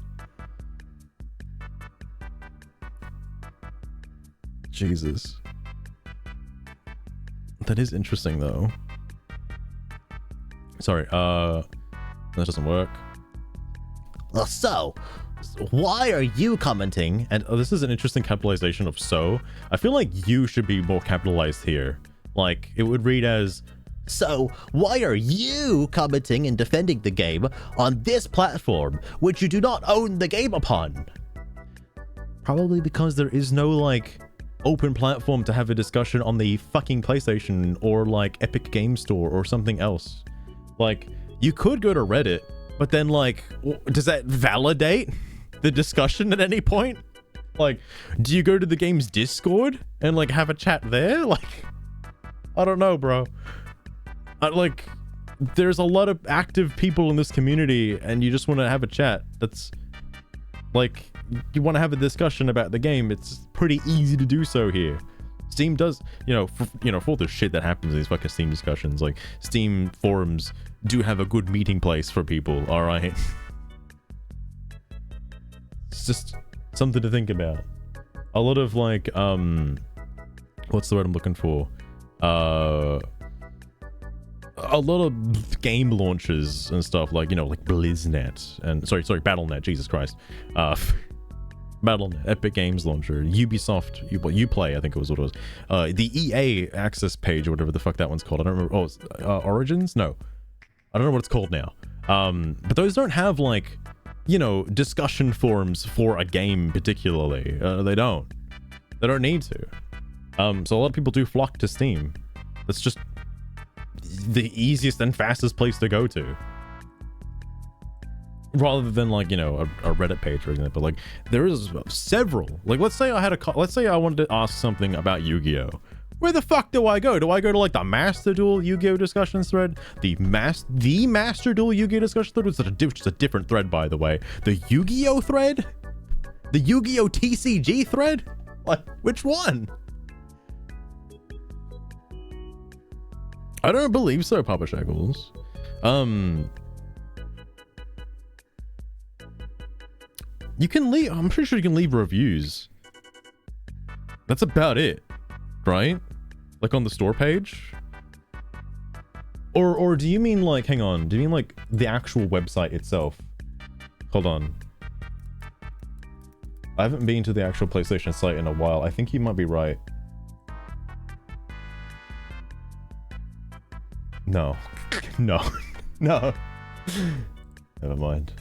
Speaker 2: Jesus. That is interesting though. Sorry, that doesn't work. So, why are you commenting?
Speaker 1: And this is an interesting capitalization of so. I feel like you should be more capitalized here. Like, it would read as,
Speaker 2: so why are you commenting and defending the game on this platform, which you do not own the game upon?
Speaker 1: probably because there is no, like, open platform to have a discussion on the fucking PlayStation or, like, Epic Game Store or something else. Like, you could go to Reddit, but then, like, does that validate the discussion at any point? Like, do you go to the game's Discord and, like, have a chat there? Like, I don't know, bro. Like, there's a lot of active people in this community, and you just want to have a chat. That's, like, you want to have a discussion about the game. It's pretty easy to do so here. Steam does, for the shit that happens in these fucking Steam discussions, like, Steam forums do have a good meeting place for people, alright? It's just something to think about. A lot of, like, what's the word I'm looking for? A lot of game launches and stuff, like, like BlizzNet and sorry, BattleNet, Jesus Christ. BattleNet, Epic Games Launcher, Ubisoft, Uplay, I think it was what it was. The EA Access page or whatever the fuck that one's called. I don't remember. Oh, it's, Origins? No. I don't know what it's called now. But those don't have, like, discussion forums for a game particularly. They don't need to. So a lot of people do flock to Steam. That's just the easiest and fastest place to go to, rather than, like, a Reddit page, for example. Like, there is several. Like, let's say I wanted to ask something about Yu-Gi-Oh. Where the fuck do I go? Do I go to, like, the Master Duel Yu-Gi-Oh discussions thread? The Master Duel Yu-Gi-Oh discussion thread, which is a different thread, by the way. The Yu-Gi-Oh thread? The Yu-Gi-Oh TCG thread? Like, which one? I don't believe so, Papa Shackles. You can leave, I'm pretty sure you can leave reviews. That's about it, right? Like, on the store page? Or do you mean, like, hang on, do you mean, like, the actual website itself? Hold on. I haven't been to the actual PlayStation site in a while. I think you might be right. No. No. No. Never mind.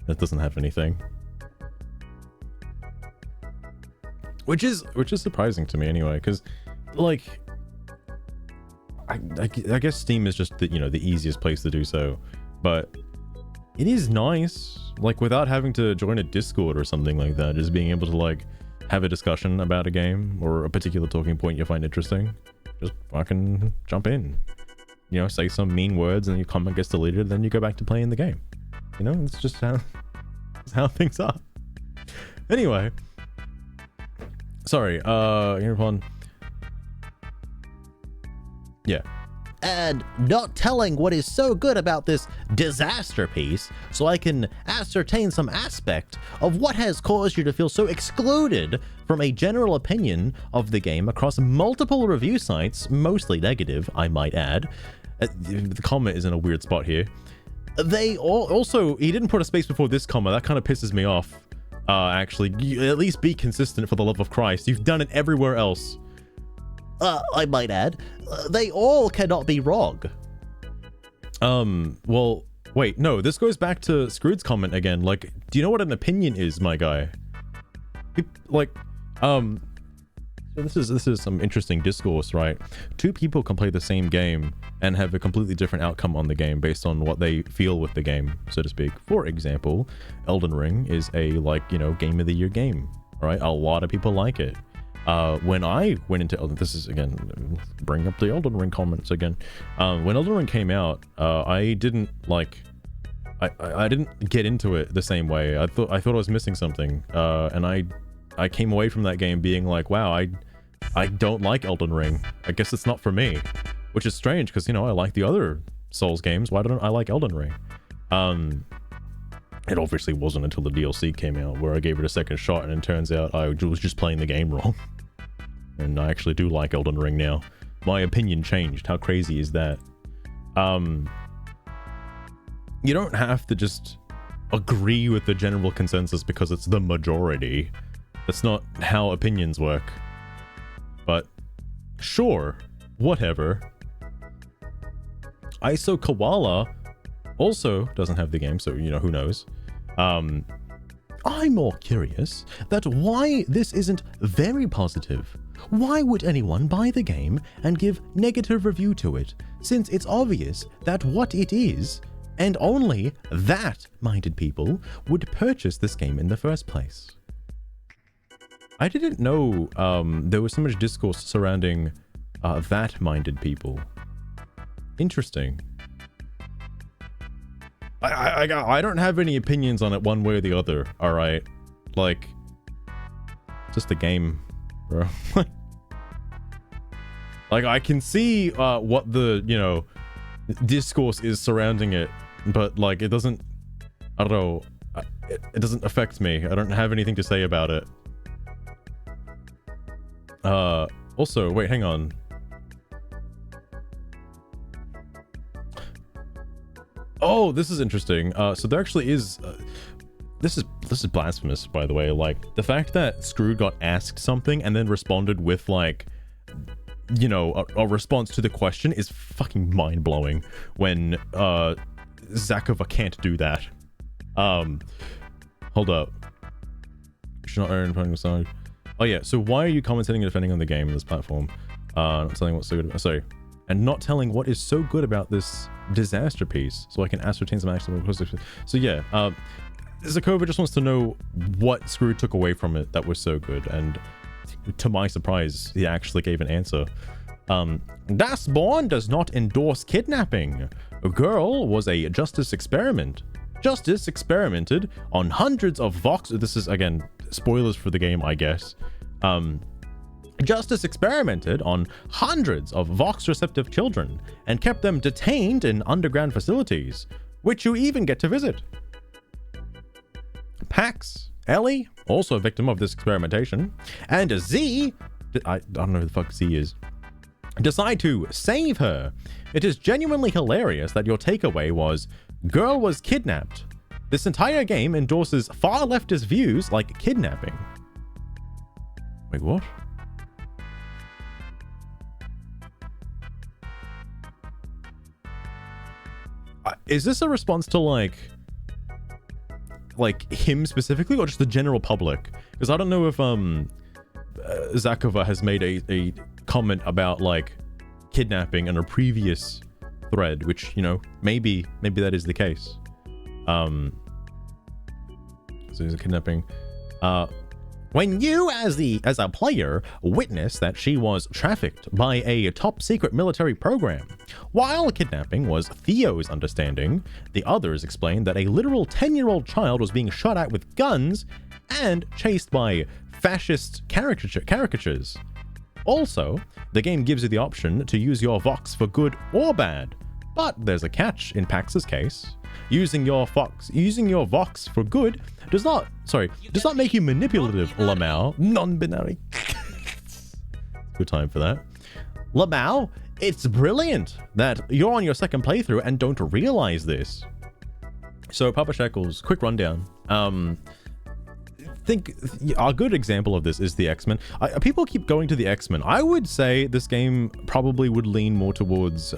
Speaker 1: That doesn't have anything. Which is surprising to me anyway, because, like, I guess Steam is just the, the easiest place to do so, but it is nice, like, without having to join a Discord or something like that, just being able to, like, have a discussion about a game or a particular talking point you find interesting. Just fucking jump in, say some mean words, and your comment gets deleted, then you go back to playing the game. It's just how things are. Anyway, sorry. Hereupon, yeah.
Speaker 2: And not telling what is so good about this disaster piece, so I can ascertain some aspect of what has caused you to feel so excluded from a general opinion of the game across multiple review sites, mostly negative, I might add. The comma is in a weird spot here. They also, he didn't put a space before this comma. That kind of pisses me off. Actually, at least be consistent, for the love of Christ. You've done it everywhere else. I might add, they all cannot be wrong.
Speaker 1: Well, wait, no, this goes back to Scroode's comment again. Like, do you know what an opinion is, my guy? This is some interesting discourse, right? Two people can play the same game and have a completely different outcome on the game based on what they feel with the game, so to speak. For example, Elden Ring is a, like, game of the year game, right? A lot of people like it. When I went into Elden, this is again, bring up the Elden Ring comments again. When Elden Ring came out, I didn't I didn't get into it the same way. I thought I was missing something, and I came away from that game being like, wow, I don't like Elden Ring. I guess it's not for me, which is strange because, I like the other Souls games. Why don't I like Elden Ring? It obviously wasn't until the DLC came out where I gave it a second shot, and it turns out I was just playing the game wrong. And I actually do like Elden Ring now. My opinion changed. How crazy is that? You don't have to just agree with the general consensus because it's the majority. That's not how opinions work. But sure, whatever. ISO Koala also doesn't have the game, so you know, who knows. I'm more curious that why this isn't very positive. Why would anyone buy the game and give negative review to it, since it's obvious that what it is, and only that minded people would purchase this game in the first place? I didn't know there was so much discourse surrounding that minded people. Interesting. I don't have any opinions on it one way or the other, alright? Like, just a game, bro. Like, I can see what the, you know, discourse is surrounding it, but, like, it doesn't, I don't know, it doesn't affect me. I don't have anything to say about it. Also, wait, hang on. Oh, this is interesting. So there actually is, this is blasphemous, by the way. Like, the fact that Screw got asked something and then responded with, like, you know, a response to the question is fucking mind-blowing when Zakova can't do that. Hold up. Should not earn playing aside. Oh yeah, so why are you commentating and defending on the game on this platform? Not telling what's so good about, sorry. And not telling what is so good about this disaster piece, so I can ascertain some actual. So yeah, Zakova just wants to know what Screw took away from it that was so good, and to my surprise, he actually gave an answer. Dustborn does not endorse kidnapping. A girl was a justice experiment. Justice experimented on hundreds of Vox. This is again spoilers for the game, I guess. Justice experimented on hundreds of Vox-receptive children and kept them detained in underground facilities, which you even get to visit. Pax, Ellie, also a victim of this experimentation, and Z, I don't know who the fuck Z is, decide to save her. It is genuinely hilarious that your takeaway was, girl was kidnapped. This entire game endorses far leftist views like kidnapping. Wait, what? Is this a response to like him specifically, or just the general public? Because I don't know if Zakova has made a comment about like kidnapping in a previous thread, which, you know, maybe that is the case. So there's a kidnapping. When you, as a player, witness that she was trafficked by a top-secret military program, while kidnapping was Theo's understanding, the others explained that a literal 10-year-old child was being shot at with guns and chased by fascist caricatures. Also, the game gives you the option to use your Vox for good or bad, but there's a catch in Pax's case. Using your Vox for good does not make you manipulative, Lamau. Non-binary. Good time for that. Lamau, it's brilliant that you're on your second playthrough and don't realize this. So, Papa Shackles, quick rundown. Think a good example of this is the X-Men. People keep going to the X-Men. I would say this game probably would lean more towards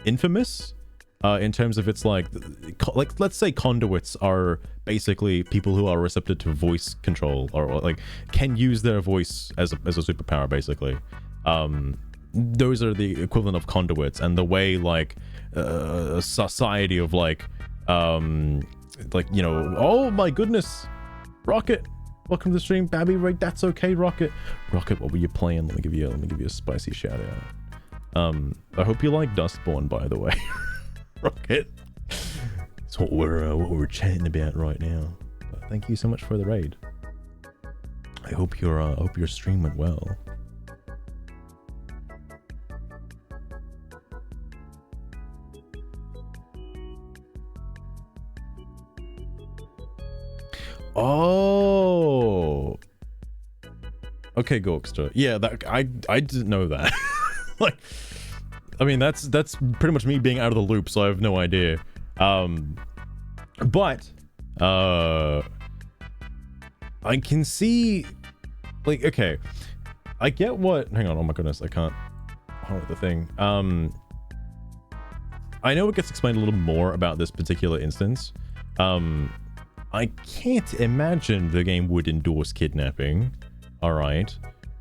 Speaker 1: Infamous. In terms of its like let's say conduits are basically people who are receptive to voice control or like can use their voice as a superpower, basically. Those are the equivalent of conduits, and the way like a society of like you know, oh my goodness, Rocket, welcome to the stream, Babby, right? That's okay, Rocket, what were you playing? Let me give you a spicy shout out. I hope you like Dustborn, by the way. Rocket. That's what we're chatting about right now. But thank you so much for the raid. I hope your stream went well. Oh. Okay, Gorkster. Yeah, that I didn't know that. Like, I mean, that's pretty much me being out of the loop, so I have no idea. But I can see, like, okay, I get what, hang on, oh my goodness, I can't hold the thing. I know it gets explained a little more about this particular instance. I can't imagine the game would endorse kidnapping, all right,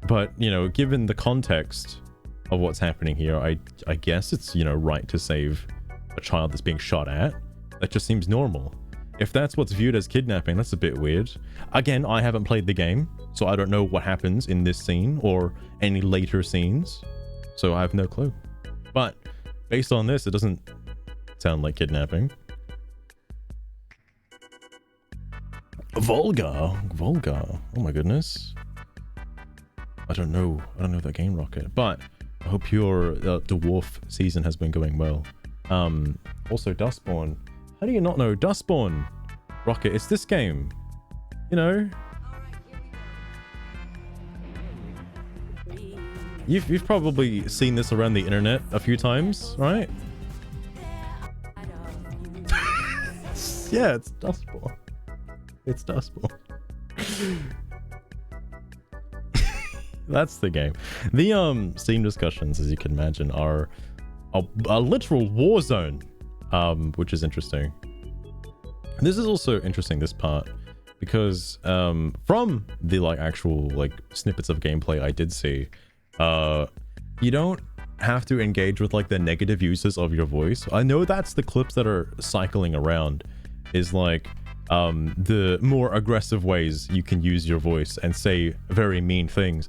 Speaker 1: but, you know, given the context of what's happening here, I guess it's, you know, right to save a child that's being shot at. That just seems normal. If that's what's viewed as kidnapping, that's a bit weird. Again, I haven't played the game, so I don't know what happens in this scene or any later scenes, so I have no clue. But based on this, it doesn't sound like kidnapping. Volga. Oh my goodness. I don't know that game, Rocket, but I hope your dwarf season has been going well. Also Dustborn. How do you not know Dustborn? Rocket, it's this game. You know? You've probably seen this around the internet a few times, right? Yeah, it's Dustborn. It's Dustborn. That's the game. The Steam discussions, as you can imagine, are a literal war zone, which is interesting. This is also interesting, this part, because from the like actual like snippets of gameplay I did see, you don't have to engage with like the negative uses of your voice. I know that's the clips that are cycling around, is like the more aggressive ways you can use your voice and say very mean things.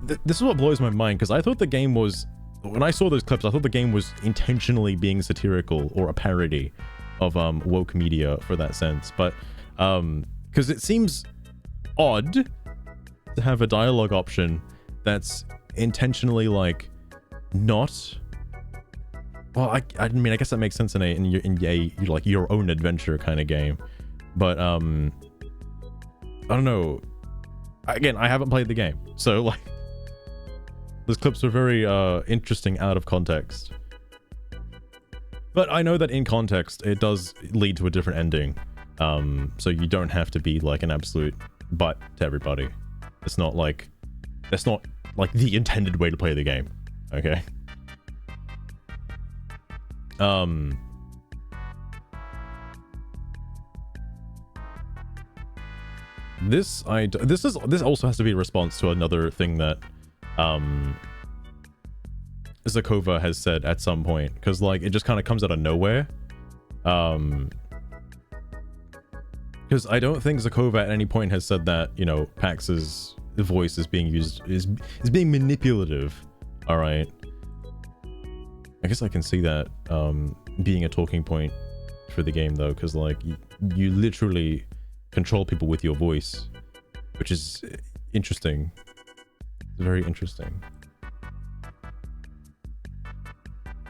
Speaker 1: This is what blows my mind, because I thought the game was, when I saw those clips, I thought the game was intentionally being satirical or a parody of woke media for that sense. But because it seems odd to have a dialogue option that's intentionally like not, well, I mean, I guess that makes sense in a like your own adventure kind of game, but I don't know. Again, I haven't played the game, so like those clips are very interesting out of context. But I know that in context, it does lead to a different ending. So you don't have to be like an absolute butt to everybody. It's not like, that's not like the intended way to play the game. Okay. This also has to be a response to another thing that Zakova has said at some point, because like it just kind of comes out of nowhere. Because I don't think Zakova at any point has said that, you know, Pax's voice is being used, is being manipulative. All right. I guess I can see that being a talking point for the game though, because like you literally control people with your voice, which is interesting. It's very interesting.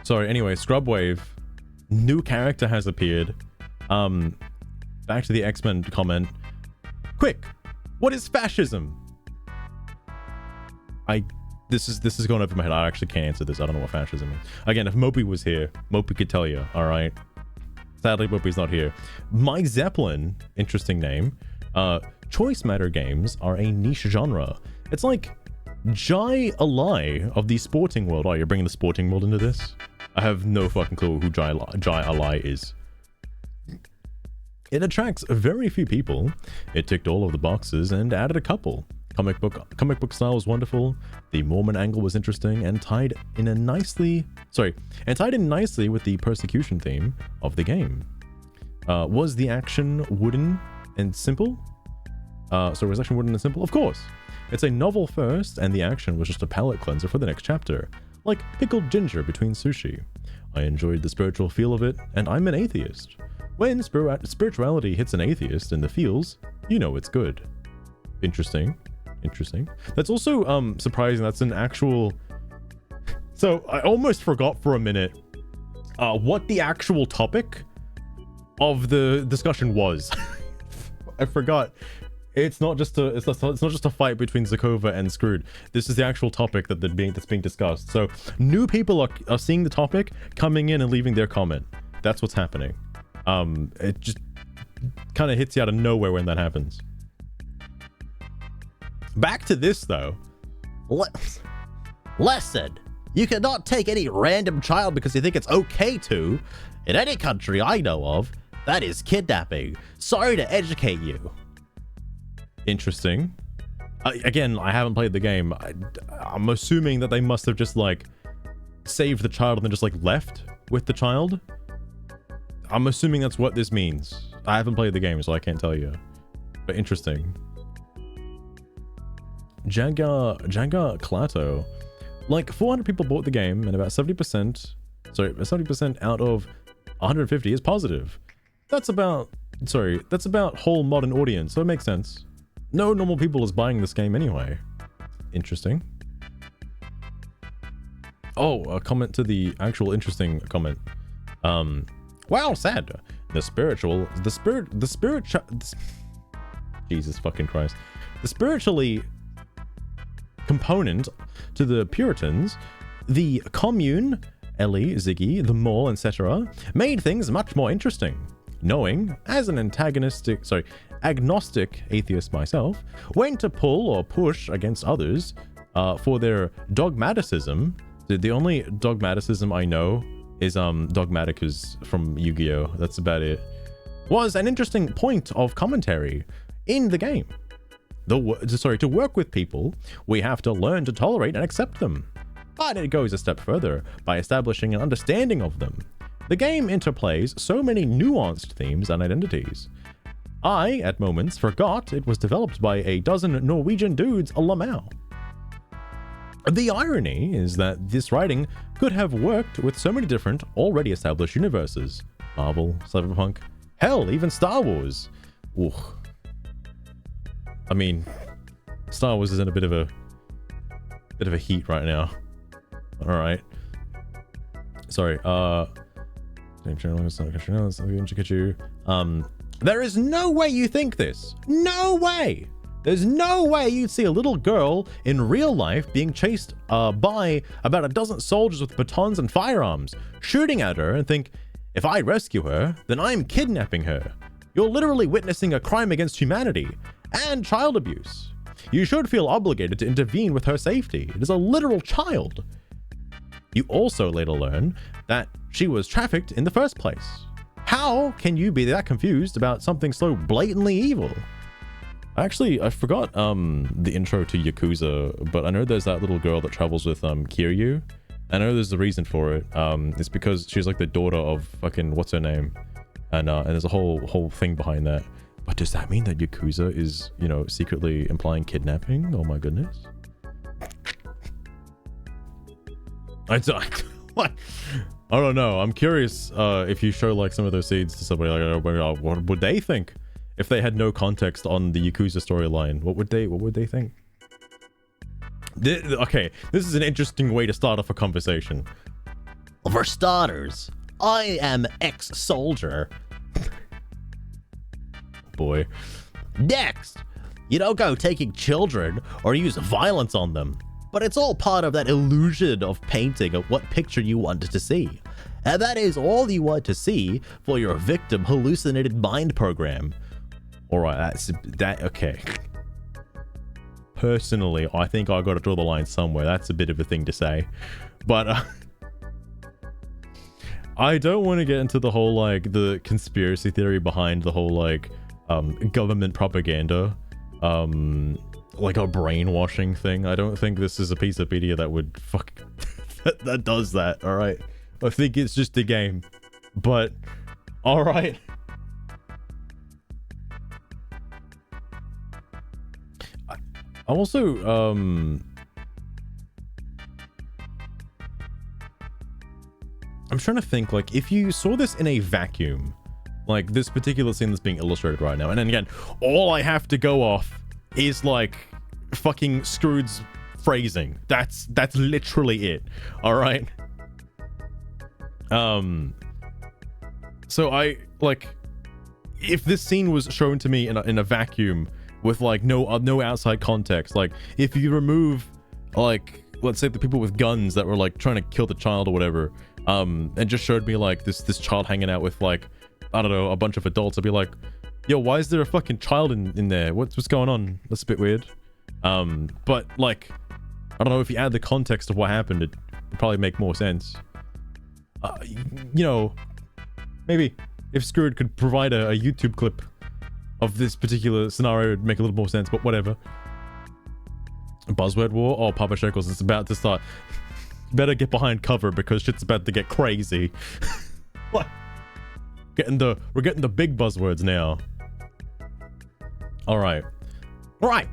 Speaker 1: Sorry, anyway, Scrubwave, new character has appeared. Back to the X-Men comment. Quick, what is fascism? This is going over my head. I actually can't answer this. I don't know what fascism is. Again, if Mopey was here, Mopey could tell you, all right? Sadly, Mopey's not here. Mike Zeppelin, interesting name. Choice matter games are a niche genre. It's like Jai Alai of the sporting world. Oh, you're bringing the sporting world into this? I have no fucking clue who Jai Alai is. It attracts very few people. It ticked all of the boxes and added a couple. Comic book style was wonderful. The Mormon angle was interesting and tied in nicely with the persecution theme of the game. Was the action wooden and simple? Was action wooden and simple? Of course. It's a novel first, and the action was just a palate cleanser for the next chapter, like pickled ginger between sushi. I enjoyed the spiritual feel of it, and I'm an atheist. When spirituality hits an atheist in the feels, you know it's good. Interesting. That's also surprising. That's an actual... So I almost forgot for a minute what the actual topic of the discussion was. I forgot. It's not just a fight between Zakova and Screwed. This is the actual topic that's being discussed. So new people are seeing the topic, coming in and leaving their comment. That's what's happening. It just kind of hits you out of nowhere when that happens. Back to this though.
Speaker 2: Lesson. You cannot take any random child because you think it's okay to. In any country I know of, that is kidnapping. Sorry to educate you.
Speaker 1: Interesting. Again, I haven't played the game. I'm assuming that they must have just like saved the child and then just like left with the child. I'm assuming that's what this means. I haven't played the game, so I can't tell you. But interesting. Jaga Clato. Like 400 people bought the game and about 70%, sorry, 70% out of 150 is positive. That's about whole modern audience, so it makes sense. No normal people is buying this game anyway. Interesting. Oh, a comment to the actual interesting comment. Wow, sad. Jesus fucking Christ. The spiritually component to the Puritans, the commune, Ellie, Ziggy, the mall, etc., made things much more interesting. Knowing, as an agnostic atheist myself, when to pull or push against others for their dogmaticism. The only dogmaticism I know is Dogmaticus from Yu-Gi-Oh! That's about it. Was an interesting point of commentary in the game. To work with people, we have to learn to tolerate and accept them. But it goes a step further by establishing an understanding of them. The game interplays so many nuanced themes and identities. I, at moments, forgot it was developed by a dozen Norwegian dudes a lamau. The irony is that this writing could have worked with so many different, already established universes. Marvel, Cyberpunk, hell, even Star Wars. Ooh. I mean, Star Wars is in a bit of a heat right now. All right. Sorry. There is no way you think this. No way. There's no way you'd see a little girl in real life being chased by about a dozen soldiers with batons and firearms, shooting at her and think, if I rescue her, then I'm kidnapping her. You're literally witnessing a crime against humanity and child abuse. You should feel obligated to intervene with her safety. It is a literal child. You also later learn that she was trafficked in the first place. How can you be that confused about something so blatantly evil? Actually, I forgot the intro to Yakuza, but I know there's that little girl that travels with Kiryu. I know there's a reason for it. It's because she's like the daughter of fucking what's her name, and there's a whole thing behind that. But does that mean that Yakuza is, you know, secretly implying kidnapping? Oh my goodness. I don't know. I'm curious if you show like some of those seeds to somebody, like what would they think if they had no context on the Yakuza storyline? What would they think? Okay, this is an interesting way to start off a conversation.
Speaker 2: For starters, I am ex-soldier.
Speaker 1: Boy.
Speaker 2: Next, you don't go taking children or use violence on them. But it's all part of that illusion of painting of what picture you wanted to see. And that is all you want to see for your victim hallucinated mind program. Alright, okay. Personally, I think I gotta draw the line somewhere. That's a bit of a thing to say. But I don't want to get into the whole, like, the conspiracy theory behind the whole, like, government propaganda. Like a brainwashing thing. I don't think this is a piece of media that would that does that. All right, I think it's just a game, but all right. I'm also I'm trying to think, like, if you saw this in a vacuum, like this particular scene that's being illustrated right now, and then again, all I have to go off is like fucking Scrooge's phrasing. That's literally it. All right. So I like, if this scene was shown to me in a vacuum with like no outside context, like if you remove, like, let's say the people with guns that were like trying to kill the child or whatever, and just showed me like this child hanging out with, like, I don't know, a bunch of adults, I'd be like,
Speaker 1: yo, why is there a fucking child in there? What's going on? That's a bit weird. But like, I don't know, if you add the context of what happened, it would probably make more sense. You know, maybe if Screwed could provide a YouTube clip of this particular scenario, it would make a little more sense, but whatever. Buzzword war? Oh, Papa Shekels, it's about to start. Better get behind cover because shit's about to get crazy. What? We're getting the big buzzwords now. Alright. Alright.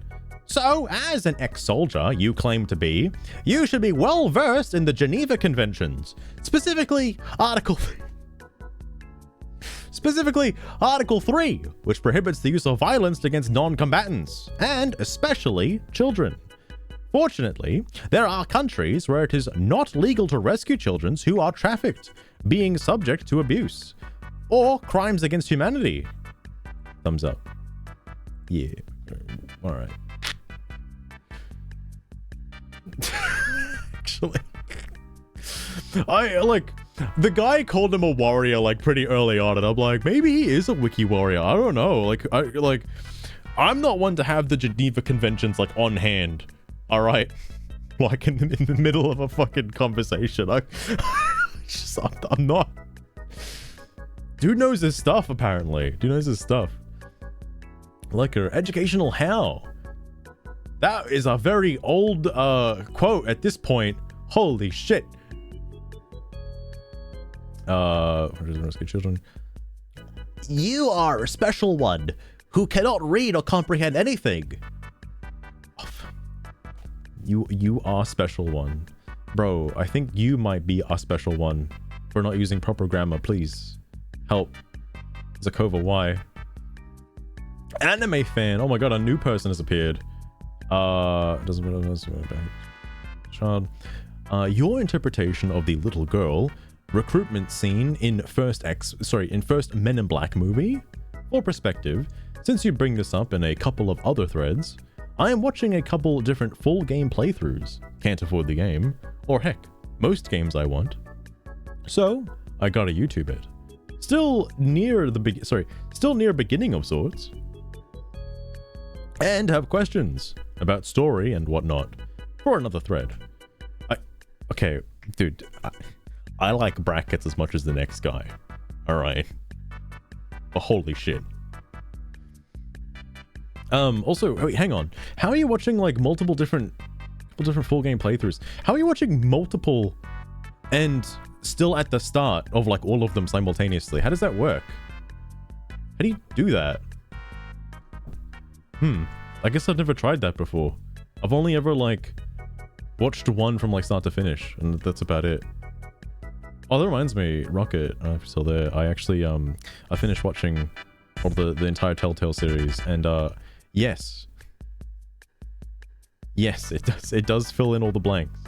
Speaker 1: So, as an ex-soldier you claim to be, you should be well versed in the Geneva Conventions. Specifically, Article 3, which prohibits the use of violence against non-combatants, and especially children. Fortunately, there are countries where it is not legal to rescue children who are trafficked, being subject to abuse, or crimes against humanity. Thumbs up. Yeah. Alright. Actually, I like the guy called him a warrior like pretty early on, and I'm like, maybe he is a wiki warrior. I don't know. I'm not one to have the Geneva Conventions like on hand. All right, like in the middle of a fucking conversation. I'm not. Dude knows his stuff apparently. Dude knows his stuff. Like an educational how. That is a very old quote at this point. Holy shit. Rescue children.
Speaker 2: You are a special one who cannot read or comprehend anything.
Speaker 1: You are special one. Bro, I think you might be a special one for not using proper grammar. Please help. Zakova, why? Anime fan. Oh my god, a new person has appeared. Child. Your interpretation of the little girl recruitment scene in first Men in Black movie? For perspective, since you bring this up in a couple of other threads, I am watching a couple different full game playthroughs. Can't afford the game, or heck, most games I want. So I gotta YouTube it. Still near beginning of sorts. And have questions about story and whatnot for another thread. Okay, dude, I like brackets as much as the next guy. Alright. But holy shit. Also, wait, hang on. How are you watching like multiple different full game playthroughs? How are you watching multiple and still at the start of like all of them simultaneously? How does that work? How do you do that? I guess I've never tried that before. I've only ever like watched one from like start to finish, and that's about it. Oh, that reminds me, Rocket, if you're still there, I actually I finished watching all the entire Telltale series, and yes, it does fill in all the blanks.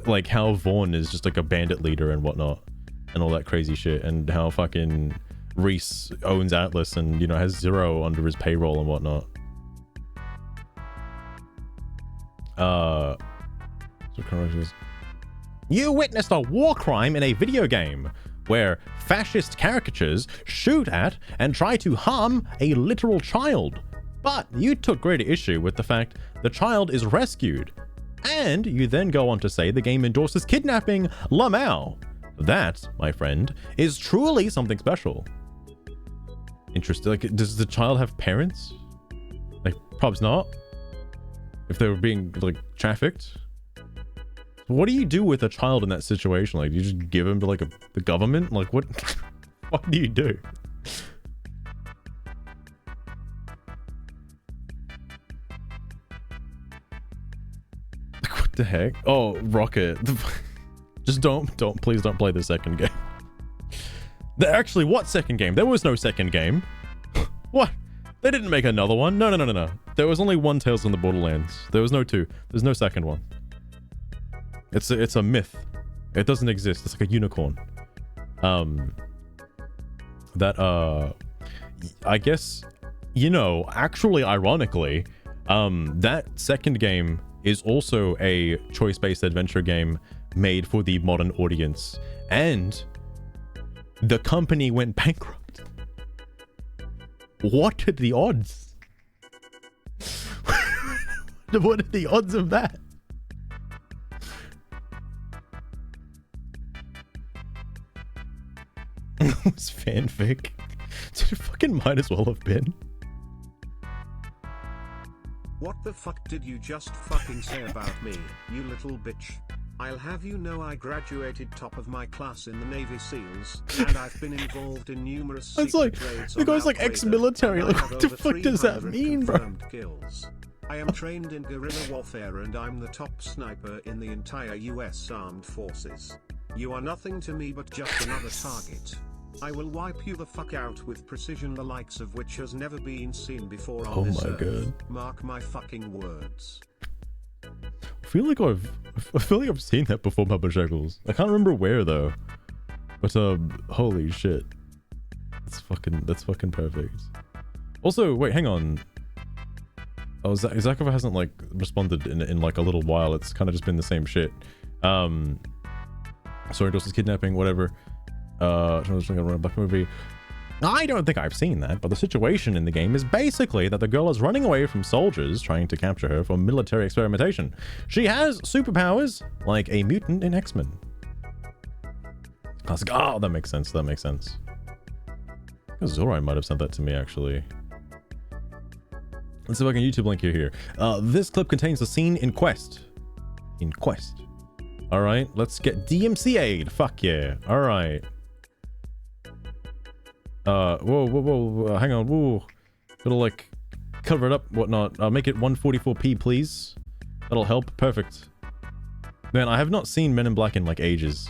Speaker 1: Like how Vaughn is just like a bandit leader and whatnot, and all that crazy shit, and how fucking Reese owns Atlas and, you know, has Zero under his payroll and whatnot. You witnessed a war crime in a video game where fascist caricatures shoot at and try to harm a literal child, but you took greater issue with the fact the child is rescued, and you then go on to say the game endorses kidnapping Lamau. That, my friend, is truly something special. Interesting. Like, does the child have parents? Like, probs not. If they were being like trafficked. What do you do with a child in that situation? Like, do you just give him to like the government? Like, what? What do you do? What the heck? Oh, Rocket. Just please don't play the second game. Actually, what second game? There was no second game. What? They didn't make another one. No. There was only one Tales from the Borderlands. There was no two. There's no second one. It's a myth. It doesn't exist. It's like a unicorn. I guess, you know, actually, ironically, that second game is also a choice-based adventure game made for the modern audience, and the company went bankrupt. What are the odds? What are the odds of that? It was fanfic. Dude, it fucking might as well have been.
Speaker 3: What the fuck did you just fucking say about me, you little bitch? I'll have you know I graduated top of my class in the Navy SEALs, and I've been involved in numerous
Speaker 1: It's like, the guy's like ex-military, like what the fuck does that mean, bro?
Speaker 3: Kills. I am trained in guerrilla warfare and I'm the top sniper in the entire US Armed Forces. You are nothing to me but just another target. I will wipe you the fuck out with precision the likes of which has never been seen before on this earth. God. Mark my fucking words.
Speaker 1: I feel like I've seen that before, Papa Shekels. I can't remember where though. But holy shit. That's fucking perfect. Also, wait, hang on. Oh, Zakova hasn't like responded in like a little while. It's kind of just been the same shit. Sorry, Dawson's kidnapping, whatever. A black movie. I don't think I've seen that, but the situation in the game is basically that the girl is running away from soldiers trying to capture her for military experimentation. She has superpowers, like a mutant in X-Men. I was like, oh, that makes sense, that makes sense. Zorai might have sent that to me, actually. Let's see if I can YouTube link you here. This clip contains a scene in Quest. Alright, let's get DMC aid. Fuck yeah. Alright. Whoa, hang on, whoa. It'll like cover it up, whatnot. Make it 144p, please. That'll help. Perfect. Man, I have not seen Men in Black in like ages.